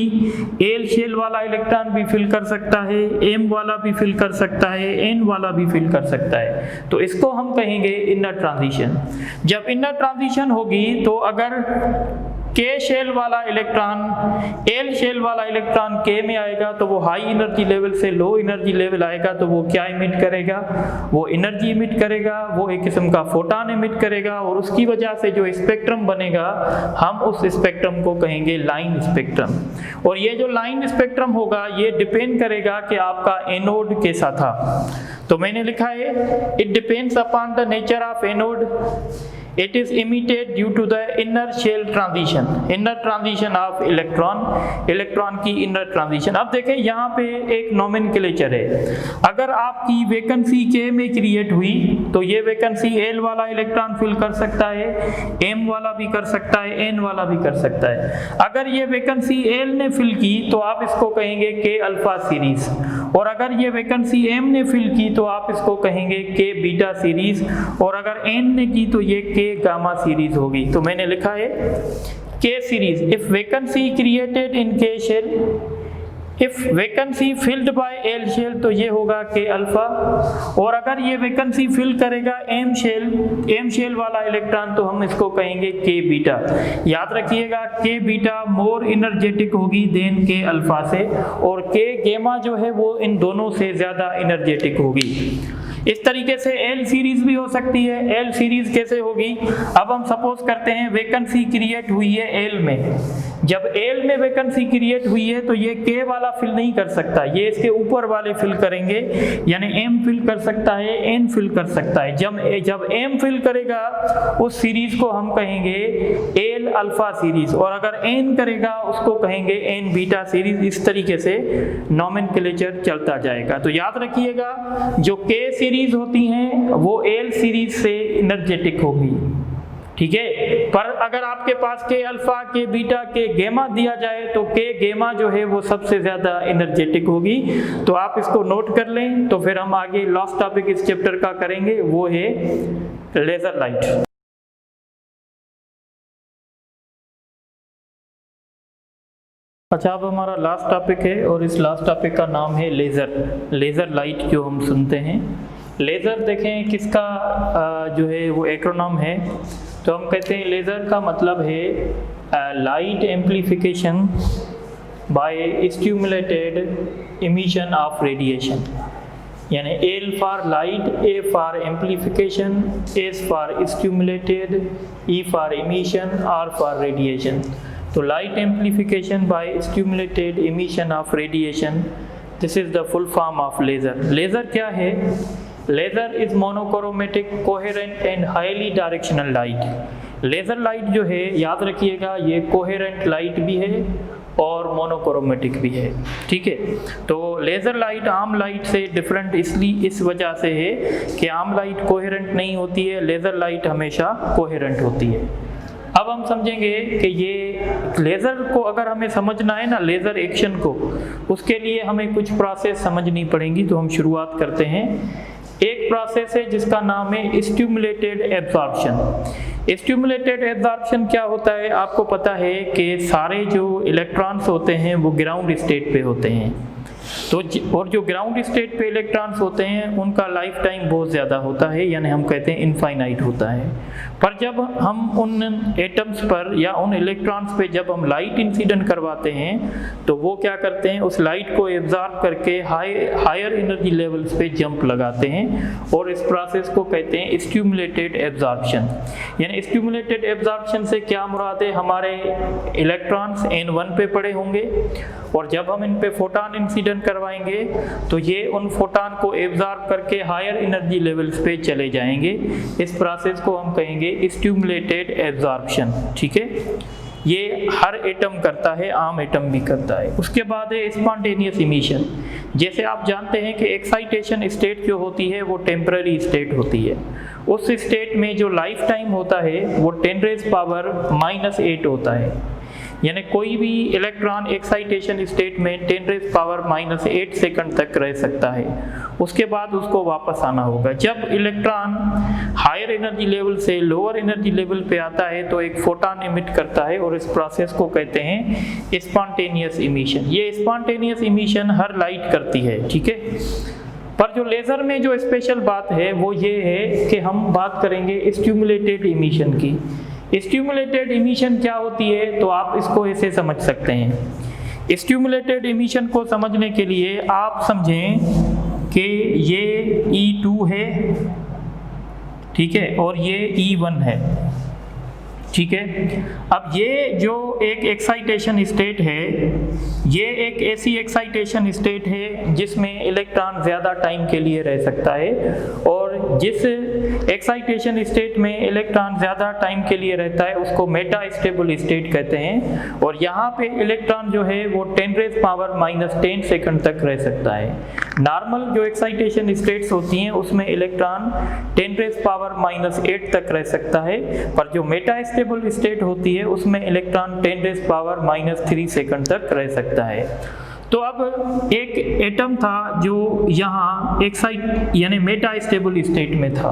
[SPEAKER 1] L शेल वाला इलेक्ट्रॉन भी फिल कर सकता है, M वाला भी फिल कर सकता है, N वाला भी फिल कर सकता है। तो इसको हम कहेंगे इनर ट्रांजिशन। जब इनर ट्रांजिशन होगी तो अगर K शेल वाला इलेक्ट्रॉन L शेल वाला इलेक्ट्रॉन K में आएगा तो वो हाई एनर्जी लेवल से लो एनर्जी लेवल आएगा तो वो क्या इमिट करेगा, वो एनर्जी इमिट करेगा, वो एक किस्म का फोटॉन इमिट करेगा और उसकी वजह से जो स्पेक्ट्रम बनेगा हम उस स्पेक्ट्रम को कहेंगे लाइन स्पेक्ट्रम। और ये जो लाइन स्पेक्ट्रम होगा ये डिपेंड करेगा कि आपका एनोड कैसा था। तो मैंने लिखा है it depends upon the nature of anode, it is emitted due to the inner shell transition of electron की inner transition। अब देखें यहाँ पे एक नोमेनक्लेचर है। अगर आपकी वैकेंसी K में क्रिएट हुई तो ये वैकेंसी L वाला इलेक्ट्रॉन फिल कर सकता है, M वाला भी कर सकता है, N वाला भी कर सकता है। अगर ये वैकेंसी L ने फिल की तो आप इसको कहेंगे K अल्फा सीरीज, और अगर ये वैकेंसी M ने फिल की तो आप इसको कहेंगे K बीटा सीरीज, और अगर N ने की तो ये K गामा सीरीज होगी। तो मैंने लिखा है K series, if vacancy created in K shell, if vacancy filled by L shell तो ये होगा K अल्फा, और अगर ये वैकेंसी फिल करेगा M शेल वाला इलेक्ट्रॉन तो हम इसको कहेंगे K बीटा। याद रखिएगा K बीटा मोर एनर्जेटिक होगी देन K अल्फा से, और K गामा जो है वो इन दोनों से ज्यादा एनर्जेटिक होगी। इस तरीके से L सीरीज भी हो सकती है। L सीरीज कैसे होगी, अब हम सपोज करते हैं वैकेंसी क्रिएट हुई है L में। जब L में वैकेंसी क्रिएट हुई है तो ये K वाला फिल नहीं कर सकता, ये इसके ऊपर वाले फिल करेंगे, यानी M फिल कर सकता है, N फिल कर सकता है। जब M फिल करेगा उस सीरीज को हम कहेंगे L अल्फा सीरीज, और अगर N करेगा उसको कहेंगे N बीटा सीरीज। इस तरीके से नोमेनक्लेचर चलता जाएगा। तो याद रखिएगा जो K सीरीज होती हैं वो L सीरीज से एनर्जेटिक होगी, ठीक है। पर अगर आपके पास K alpha, K beta, K gamma दिया जाए तो K गामा जो है वो सबसे ज्यादा एनर्जेटिक होगी। तो आप इसको नोट कर लें। तो फिर हम आगे लास्ट टॉपिक इस चैप्टर का करेंगे, वो है लेजर लाइट। अच्छा, अब हमारा लास्ट टॉपिक है और इस लास्ट टॉपिक का नाम है लेज़र लाइट जो हम सुनते हैं। लेज़र देखें किसका जो है वो एक्रोनिम है। तो हम कहते हैं लेज़र का मतलब है light amplification by stimulated emission of radiation, यानी L for light, A for amplification, S for stimulated, E for emission, R for radiation. तो light amplification by stimulated emission of radiation, this is the full form of laser. Laser क्या है? Laser is monochromatic, coherent and highly directional light. Laser light जो है याद रखिएगा ये coherent light भी है और मोनोक्रोमेटिक भी है, ठीक है। तो लेज़र लाइट आम लाइट से डिफरेंट इसलिए इस वजह से है कि आम लाइट कोहेरेंट नहीं होती है, लेज़र लाइट हमेशा कोहेरेंट होती है। अब हम समझेंगे कि ये लेज़र को अगर हमें समझना है ना, लेज़र एक्शन को, उसके लिए हमें कुछ प्रोसेस समझनी पड़ेंगी। तो हम शुरुआत करते हैं। एक प्रोसेस है जिसका नाम है स्टिमुलेटेड एब्जॉर्प्शन। स्टिमुलेटेड एब्जॉर्प्शन क्या होता है? आपको पता है कि सारे जो इलेक्ट्रॉन्स होते हैं वो ग्राउंड स्टेट पे होते हैं। तो और जो ग्राउंड स्टेट पे इलेक्ट्रॉन्स होते हैं उनका लाइफ टाइम बहुत ज़्यादा होता है, यानी हम कहते हैं इनफाइनाइट होता है। पर जब हम उन एटम्स पर या उन इलेक्ट्रॉन्स पे जब हम लाइट इंसिडेंट करवाते हैं तो वो क्या करते हैं, उस लाइट को एब्जॉर्ब करके हायर एनर्जी लेवल्स पे जंप लगाते हैं, और इस प्रोसेस को कहते हैं स्टिमुलेटेड एब्जॉर्प्शन। यानी स्टिमुलेटेड एब्जॉर्प्शन से क्या मुराद है, हमारे इलेक्ट्रॉन्स N1 पे पड़े होंगे और जब हम इन पे फोटॉन इंसिडेंट इमिशन करवाएंगे तो ये उन फोटान को एब्जॉर्ब करके हायर एनर्जी लेवल्स पे चले जाएंगे। इस प्रोसेस को हम कहेंगे स्टिमुलेटेड एब्जॉर्प्शन। ठीक है, ये हर एटम करता है, आम एटम भी करता है। उसके बाद है स्पॉन्टेनियस इमिशन। जैसे आप जानते हैं कि एक्साइटेशन स्टेट जो होती है वो टेम्पररी स्टेट होती है। उस स्टेट में जो लाइफ टाइम होता है वो 10⁻⁻8 होता है, यानी कोई भी इलेक्ट्रॉन एक्साइटेशन स्टेट में 10⁻⁻8 सेकंड तक रह सकता है। उसके बाद उसको वापस आना होगा। जब इलेक्ट्रॉन हायर एनर्जी लेवल से लोअर एनर्जी लेवल पे आता है तो एक फोटॉन एमिट करता है और इस प्रोसेस को कहते हैं स्पॉन्टेनियस इमिशन। ये स्पॉन्टेनियस इमिशन हर लाइट करती है। ठीक है, पर जो लेज़र में जो स्पेशल बात है वो ये है कि हम बात करेंगे स्टिमुलेटेड इमिशन की। स्टिमुलेटेड इमिशन क्या होती है, तो आप इसको ऐसे समझ सकते हैं। स्टिमुलेटेड इमिशन को समझने के लिए आप समझें कि ये E2 है, ठीक है, और ये E1 है। ठीक है, अब ये जो एक एक्साइटेशन स्टेट है, ये एक ऐसी एक्साइटेशन स्टेट है जिसमें इलेक्ट्रॉन ज़्यादा टाइम के लिए रह सकता है, और जिस एक्साइटेशन स्टेट में इलेक्ट्रॉन ज़्यादा टाइम के लिए रहता है उसको मेटा स्टेबल स्टेट कहते हैं। और यहाँ पे इलेक्ट्रॉन जो है वो 10⁻⁻10 सेकंड तक रह सकता है। नॉर्मल जो एक्साइटेशन स्टेट्स होती हैं उसमें इलेक्ट्रॉन 10⁻⁻8 तक रह सकता है, पर जो मेटा स्टेबल स्टेट होती है उसमें इलेक्ट्रॉन 10⁻³ सेकंड तक रह सकता है। तो अब एक एटम था जो यहाँ एक्साइट यानी मेटा स्टेबल स्टेट में था,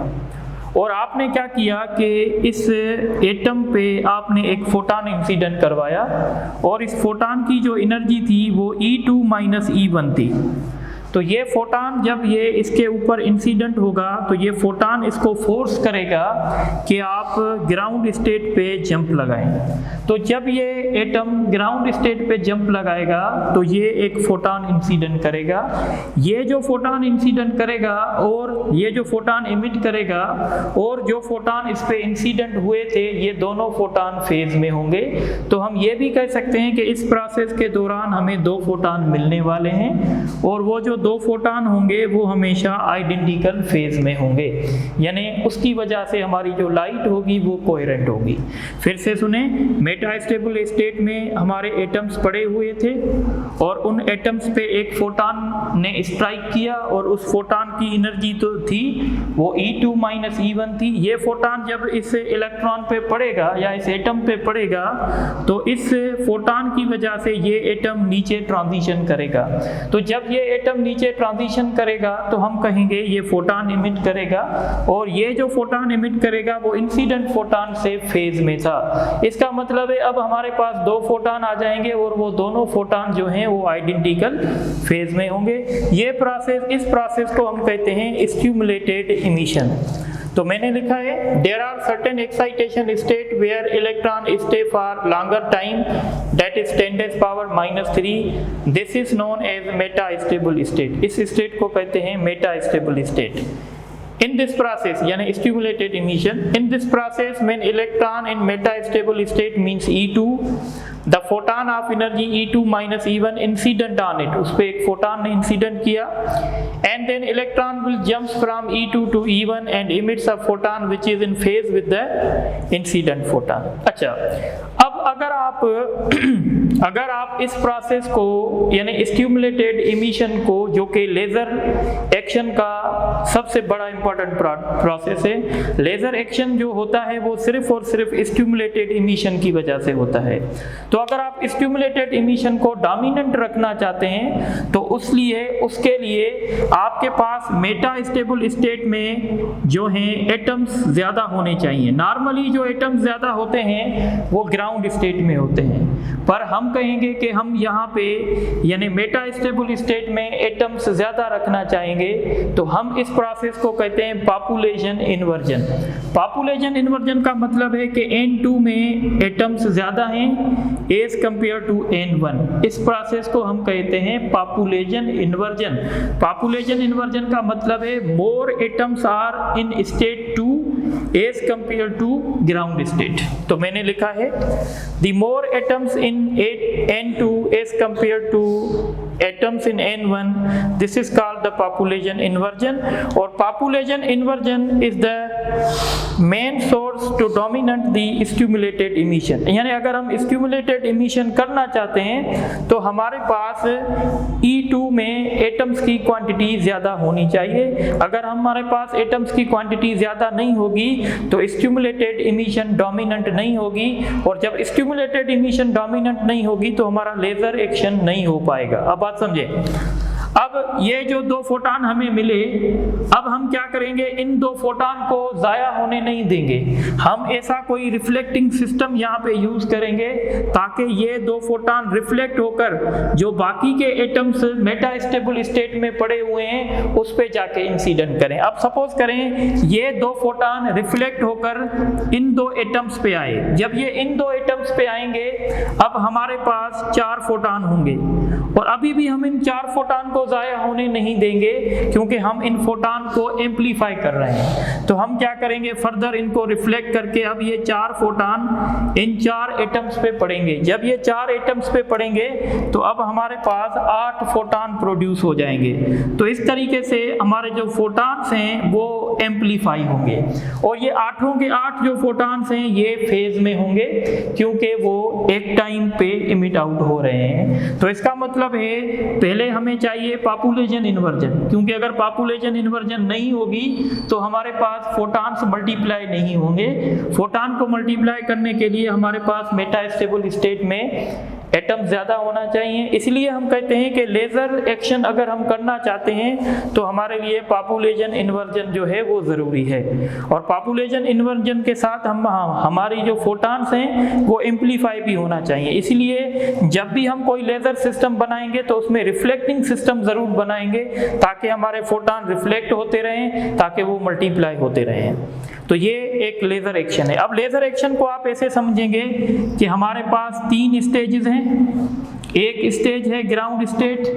[SPEAKER 1] और आपने क्या किया कि इस एटम पे आपने एक फोटॉन इंसिडेंट करवाया, और इस फोटॉन की जो एनर्जी थी वो E2 - E1 थी। तो ये फोटॉन जब ये इसके ऊपर इंसिडेंट होगा तो ये फोटॉन इसको फोर्स करेगा कि आप ग्राउंड स्टेट पे जंप लगाएं। तो जब ये एटम ग्राउंड स्टेट पे जंप लगाएगा तो ये एक फोटॉन इंसिडेंट करेगा। ये जो फोटॉन इंसिडेंट करेगा और ये जो फोटॉन एमिट करेगा और जो फोटॉन इस पे इंसिडेंट हुए थे ये दोनों फोटॉन फेज में होंगे। तो हम ये भी कह सकते हैं कि इस प्रोसेस के दौरान हमें 2 फोटॉन मिलने वाले हैं, और वो जो 2 फोटॉन होंगे वो हमेशा आइडेंटिकल फेज में होंगे, यानी उसकी वजह से हमारी जो लाइट होगी वो कोहेरेंट होगी। फिर से सुने, मेटा स्टेबल स्टेट में हमारे एटम्स पड़े हुए थे और उन एटम्स पे एक फोटॉन ने स्ट्राइक किया और उस फोटॉन की एनर्जी तो थी वो E2 - E1 थी। ये फोटॉन जब इस इलेक्ट्रॉन पे पड़ेगा या इस एटम पे पड़ेगा तो इस फोटॉन की वजह से ये एटम नीचे ट्रांजिशन करेगा। तो जब ये एटम नीचे ट्रांजिशन करेगा तो हम कहेंगे ये फोटॉन एमिट करेगा, और ये जो फोटॉन एमिट करेगा वो इंसिडेंट फोटॉन से फेज में था। इसका मतलब है अब हमारे पास 2 फोटॉन आ जाएंगे और वो दोनों फोटॉन जो हैं वो आइडेंटिकल फेज में होंगे। ये प्रोसेस, इस प्रोसेस को हम कहते हैं स्टिमुलेटेड इमिशन। तो मैंने लिखा है there are certain excitation state where electron stay for longer time, that is 10⁻³ this is known as metastable state. इस स्टेट को कहते हैं metastable state. In this process, यानी stimulated emission, in this process when electron in metastable state means E2, the photon of energy E2 - E1 incident on it, उस पे एक photon ने incident किया, and then electron will jump from E2 to E1 and emits a photon which is in phase with the incident photon। अच्छा, अब अगर आप इस प्रोसेस को यानी स्टिमुलेटेड इमिशन को, जो कि लेज़र एक्शन का सबसे बड़ा इंपॉर्टेंट प्रोसेस है, लेज़र एक्शन जो होता है वो सिर्फ और सिर्फ स्टिमुलेटेड इमिशन की वजह से होता है। तो अगर आप स्टिमुलेटेड इमिशन को डोमिनेंट रखना चाहते हैं तो उसके लिए आपके पास मेटा स्टेबल स्टेट में जो है एटम्स ज़्यादा होने चाहिए। नॉर्मली जो एटम्स ज़्यादा होते हैं वो ग्राउंड स्टेट में होते हैं, पर हम कहेंगे कि हम यहाँ पे यानी मेटा स्टेबल स्टेट में एटम्स ज़्यादा रखना चाहेंगे, तो हम इस प्रोसेस को कहते हैं पॉपुलेशन इन्वर्जन। पॉपुलेशन इन्वर्जन का मतलब है कि N2 में एटम्स ज़्यादा हैं एज कंपेयर टू N1। इस प्रोसेस को हम कहते हैं पॉपुलेशन इन्वर्जन। पॉपुलेशन इन्वर्जन का मतलब है more atoms are in state 2 as compare to ground state. तो मैंने लिखा है the more atoms in N2 as compared to atoms in N1, this is called the population inversion, और population inversion is the main source to dominate the stimulated emission। यानी अगर हम stimulated emission करना चाहते हैं तो हमारे पास E2 में एटम्स की क्वांटिटी ज़्यादा होनी चाहिए। अगर हमारे पास एटम्स की क्वांटिटी ज़्यादा नहीं होगी तो स्टिमुलेटेड इमिशन डोमिनेंट नहीं होगी, और जब स्टिमुलेटेड इमिशन डोमिनेंट नहीं होगी तो हमारा लेज़र एक्शन नहीं हो पाएगा। अब बात समझे। अब ये जो दो फोटान हमें मिले, अब हम क्या करेंगे, इन दो फोटान को ज़ाया होने नहीं देंगे। हम ऐसा कोई रिफ्लेक्टिंग सिस्टम यहाँ पे यूज़ करेंगे ताकि ये दो फोटान रिफ्लेक्ट होकर जो बाकी के एटम्स मेटास्टेबल स्टेट में पड़े हुए हैं उस पे जाके इंसिडेंट करें। अब सपोज करें ये दो फोटान रिफ्लेक्ट होकर इन दो एटम्स पे आए। जब ये इन दो एटम्स पे आएंगे अब हमारे पास 4 फोटान होंगे, और अभी भी हम इन 4 फोटान को ज़ाया होने नहीं देंगे क्योंकि हम इन फोटान को एम्पलीफाई कर रहे हैं। तो हम क्या करेंगे, फर्दर इनको रिफ्लेक्ट करके अब ये 4 फोटान इन 4 एटम्स पे पड़ेंगे। जब ये 4 एटम्स पे पड़ेंगे तो अब हमारे पास 8 फोटान प्रोड्यूस हो जाएंगे। तो इस तरीके से हमारे जो फोटान्स हैं वो एम्पलीफाई होंगे, और ये 8 के 8 जो फोटान्स हैं ये फेज में होंगे क्योंकि वो एक टाइम पे इमिट आउट हो रहे हैं। तो इसका मतलब है पहले हमें चाहिए पॉपुलेशन इन्वर्जन, क्योंकि अगर पॉपुलेशन इन्वर्जन नहीं होगी तो हमारे पास फोटान्स मल्टीप्लाई नहीं होंगे। फोटान को मल्टीप्लाई करने के लिए हमारे पास मेटास्टेबल स्टेट में एटम ज़्यादा होना चाहिए। इसलिए हम कहते हैं कि लेज़र एक्शन अगर हम करना चाहते हैं तो हमारे लिए पॉपुलेशन इन्वर्जन जो है वो ज़रूरी है, और पॉपुलेशन इन्वर्जन के साथ हमारी जो फोटान्स हैं वो एम्पलीफाई भी होना चाहिए। इसलिए जब भी हम कोई लेज़र सिस्टम बनाएंगे तो उसमें रिफ्लेक्टिंग सिस्टम ज़रूर बनाएंगे ताकि हमारे फोटान रिफ्लेक्ट होते रहें, ताकि वो मल्टीप्लाई होते रहें। तो ये एक लेज़र एक्शन है। अब लेज़र एक्शन को आप ऐसे समझेंगे कि हमारे पास 3 स्टेजेस हैं। एक स्टेज है ग्राउंड स्टेट,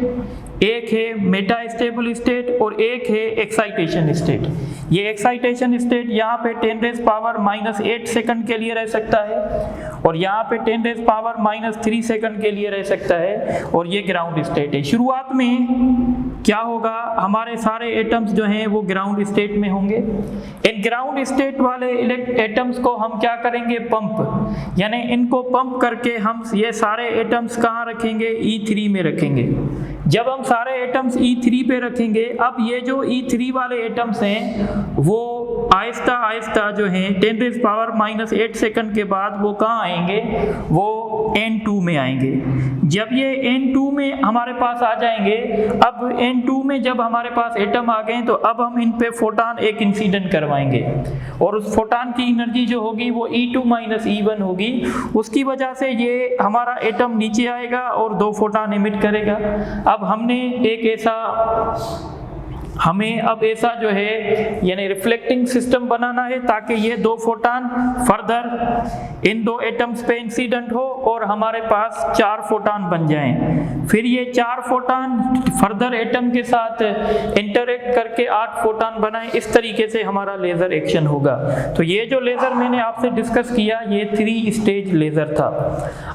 [SPEAKER 1] एक है मेटास्टेबल स्टेट, और एक है एक्साइटेशन स्टेट। ये एक्साइटेशन स्टेट यहाँ पे 10⁻⁻8 सेकंड के लिए रह सकता है, और यहाँ पे 10⁻³ सेकंड के लिए रह सकता है, और ये ग्राउंड स्टेट है। शुरुआत में क्या होगा, हमारे सारे एटम्स जो हैं वो ग्राउंड स्टेट में होंगे। इन ग्राउंड स्टेट वाले एटम्स को हम क्या करेंगे, पंप, यानी इनको पंप करके हम ये सारे एटम्स कहाँ रखेंगे, E3 में रखेंगे। जब हम सारे एटम्स E3 पे रखेंगे, अब ये जो E3 वाले एटम्स हैं वो आहिस्ता आहिस्ता जो हैं 10⁻⁻8 सेकंड के बाद वो कहाँ आएंगे, वो N2 में आएंगे। जब ये N2 में हमारे पास आ जाएंगे, अब N2 में जब हमारे पास एटम आ गए तो अब हम इन पे फोटान एक इंसिडेंट करवाएंगे, और उस फोटान की एनर्जी जो होगी वो E2 - E1 होगी। उसकी वजह से ये हमारा एटम नीचे आएगा और 2 फोटान एमिट करेगा। अब हमें अब ऐसा जो है यानी रिफ्लेक्टिंग सिस्टम बनाना है ताकि ये 2 फोटान फर्दर इन 2 एटम्स पे इंसिडेंट हो और हमारे पास 4 फोटान बन जाएं। फिर ये 4 फोटान फर्दर एटम के साथ इंटरेक्ट करके 8 फोटान बनाएं। इस तरीके से हमारा लेज़र एक्शन होगा। तो ये जो लेज़र मैंने आपसे डिस्कस किया ये 3 स्टेज लेज़र था।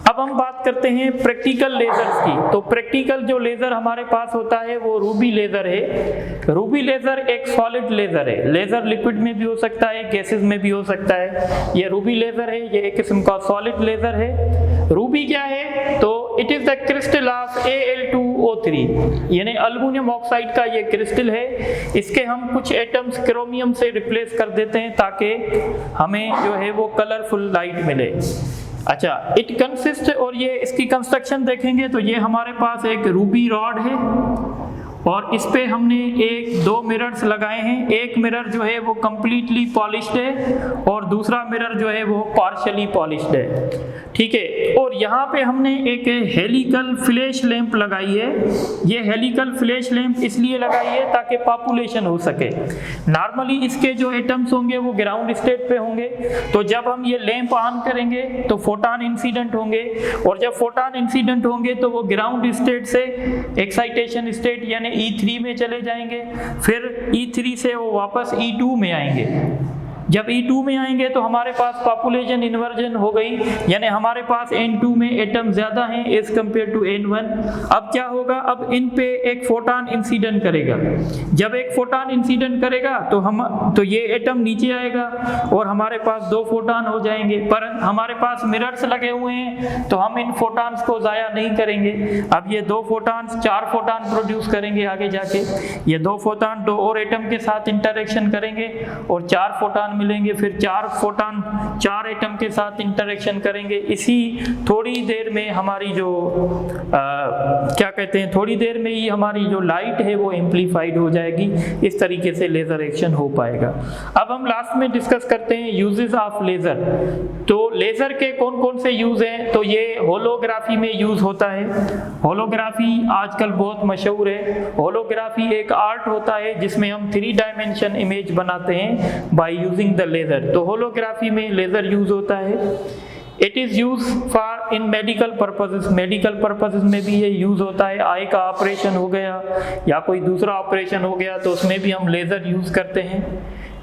[SPEAKER 1] अब हम बात करते हैं प्रैक्टिकल लेज़र्स की। तो प्रैक्टिकल जो लेज़र हमारे पास होता है वो रूबी लेज़र है। रूबी लेज़र एक सॉलिड लेज़र है। लेज़र लिक्विड में भी हो सकता है, गैसेस में भी हो सकता है। ये रूबी लेज़र है, ये एक किस्म का सॉलिड लेज़र है। रूबी क्या है, तो it is the crystal of Al2O3, यानी अल्युमिनियम ऑक्साइड का ये क्रिस्टल है। इसके हम कुछ एटम्स क्रोमियम से रिप्लेस कर देते हैं ताकि हमें जो है वो कलरफुल लाइट मिले। अच्छा, इट कंसिस्ट, और ये इसकी कंस्ट्रक्शन देखेंगे तो ये हमारे पास एक रूबी रॉड है और इस पे हमने 2 मिरर्स लगाए हैं। एक मिरर जो है वो कम्प्लीटली पॉलिश्ड है और दूसरा मिरर जो है वो पार्शियली पॉलिश्ड है। ठीक है, और यहाँ पे हमने एक हेलिकल फ्लैश लैंप लगाई है। ये हेलिकल फ्लैश लैंप इसलिए लगाई है ताकि पॉपुलेशन हो सके। नॉर्मली इसके जो एटम्स होंगे वो ग्राउंड स्टेट पे होंगे, तो जब हम ये लैंप ऑन करेंगे तो फोटान इंसिडेंट होंगे, और जब फोटान इंसिडेंट होंगे तो वो ग्राउंड स्टेट से एक्साइटेशन स्टेट यानी E3 में चले जाएंगे। फिर E3 से वो वापस E2 में आएंगे। जब E2 में आएंगे तो हमारे पास पॉपुलेशन इन्वर्जन हो गई, यानी हमारे पास N2 में एटम ज़्यादा हैं एज कम्पेयर टू N1। अब क्या होगा, अब इन पे एक फोटॉन इंसिडेंट करेगा। जब एक फोटॉन इंसिडेंट करेगा तो ये एटम नीचे आएगा और हमारे पास 2 फोटॉन हो जाएंगे, पर हमारे पास मिरर्स लगे हुए हैं तो हम इन फोटॉन्स को ज़ाया नहीं करेंगे। अब ये 2 फोटॉन्स 4 फोटॉन प्रोड्यूस करेंगे आगे जाके। ये 2 फोटॉन 2 और एटम के साथ इंटरेक्शन करेंगे और 4 फोटॉन मिलेंगे, फिर 4 फोटॉन 4 एटम के साथ इंटरेक्शन करेंगे। इसी थोड़ी देर में हमारी जो क्या कहते हैं, थोड़ी देर में ही हमारी जो लाइट है वो एम्प्लीफाइड हो जाएगी। इस तरीके से लेज़र एक्शन हो पाएगा। अब हम लास्ट में डिस्कस करते हैं यूजेस ऑफ लेज़र। तो लेज़र के कौन कौन से यूज़ हैं, तो ये होलोग्राफी में यूज़ होता है। होलोग्राफी आजकल बहुत मशहूर है। होलोग्राफी एक आर्ट होता है जिसमें हम 3 डायमेंशन इमेज बनाते हैं बाय यूजिंग द लेज़र। तो होलोग्राफी में लेज़र यूज़ होता है। It is use for in medical purposes. Medical purposes में भी ये यूज़ होता है। आई का ऑपरेशन हो गया या कोई दूसरा ऑपरेशन हो गया तो उसमें भी हम लेज़र यूज़ करते हैं।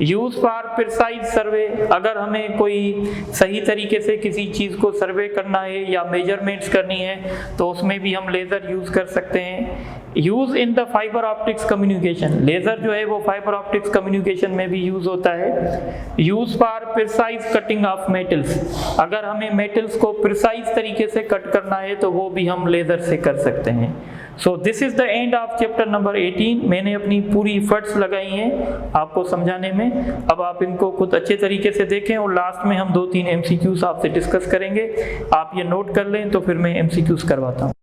[SPEAKER 1] यूज़ फॉर प्रिसाइज सर्वे, अगर हमें कोई सही तरीके से किसी चीज़ को सर्वे करना है या मेजरमेंट्स करनी है तो उसमें भी हम लेज़र यूज़ कर सकते हैं। Use in the fibre optics communication, laser जो है वो फाइबर ऑप्टिक्स कम्युनिकेशन में भी यूज़ होता है। Use for precise cutting of metals, अगर हमें मेटल्स को प्रिसाइज तरीके से कट करना है तो वो भी हम लेज़र से कर सकते हैं। सो this is the end of chapter number 18। मैंने अपनी पूरी एफर्ट्स लगाई हैं आपको समझाने में। अब आप इनको खुद अच्छे तरीके से देखें और लास्ट में हम 2-3 MCQs आपसे डिस्कस करेंगे। आप ये नोट कर लें तो फिर मैं MCQs करवाता हूँ।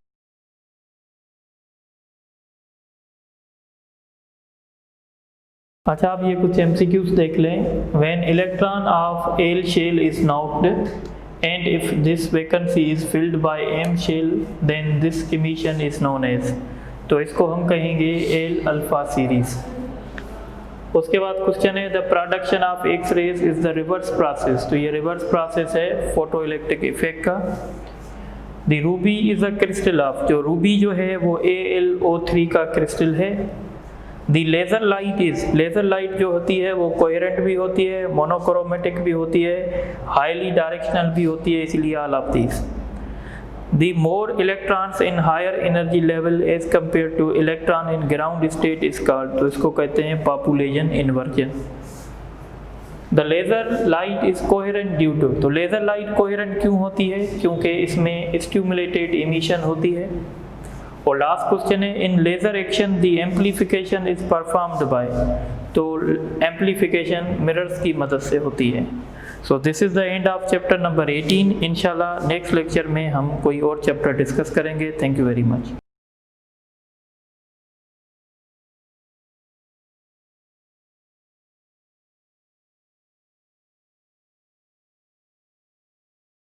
[SPEAKER 1] अच्छा, आप ये कुछ MCQs देख लें। When electron of L shell is knocked and if this vacancy is filled by M shell then this emission is known as, तो इसको हम कहेंगे L अल्फा सीरीज। उसके बाद क्वेश्चन है the production of X rays is the reverse process, तो ये reverse process है फोटो इलेक्ट्रिक इफेक्ट का। The ruby is a crystal of, जो रूबी जो है वो AlO3 का क्रिस्टल है। The laser light is, laser light जो होती है वो कोहेरेंट भी होती है, मोनोक्रोमेटिक भी होती है, हाईली डायरेक्शनल भी होती है, इसलिए all of these. The more electrons in higher energy level as compared to electron in ground state is called, तो इसको कहते हैं population inversion। The laser light is coherent due to, तो laser light coherent क्यों होती है, क्योंकि इसमें stimulated emission होती है। और लास्ट क्वेश्चन है in laser action the amplification is performed by, तो एम्प्लीफिकेशन मिरर्स की मदद से होती है। So this is the end of chapter number 18। इंशाल्लाह नेक्स्ट लेक्चर में हम कोई और चैप्टर डिस्कस करेंगे। Thank you very much.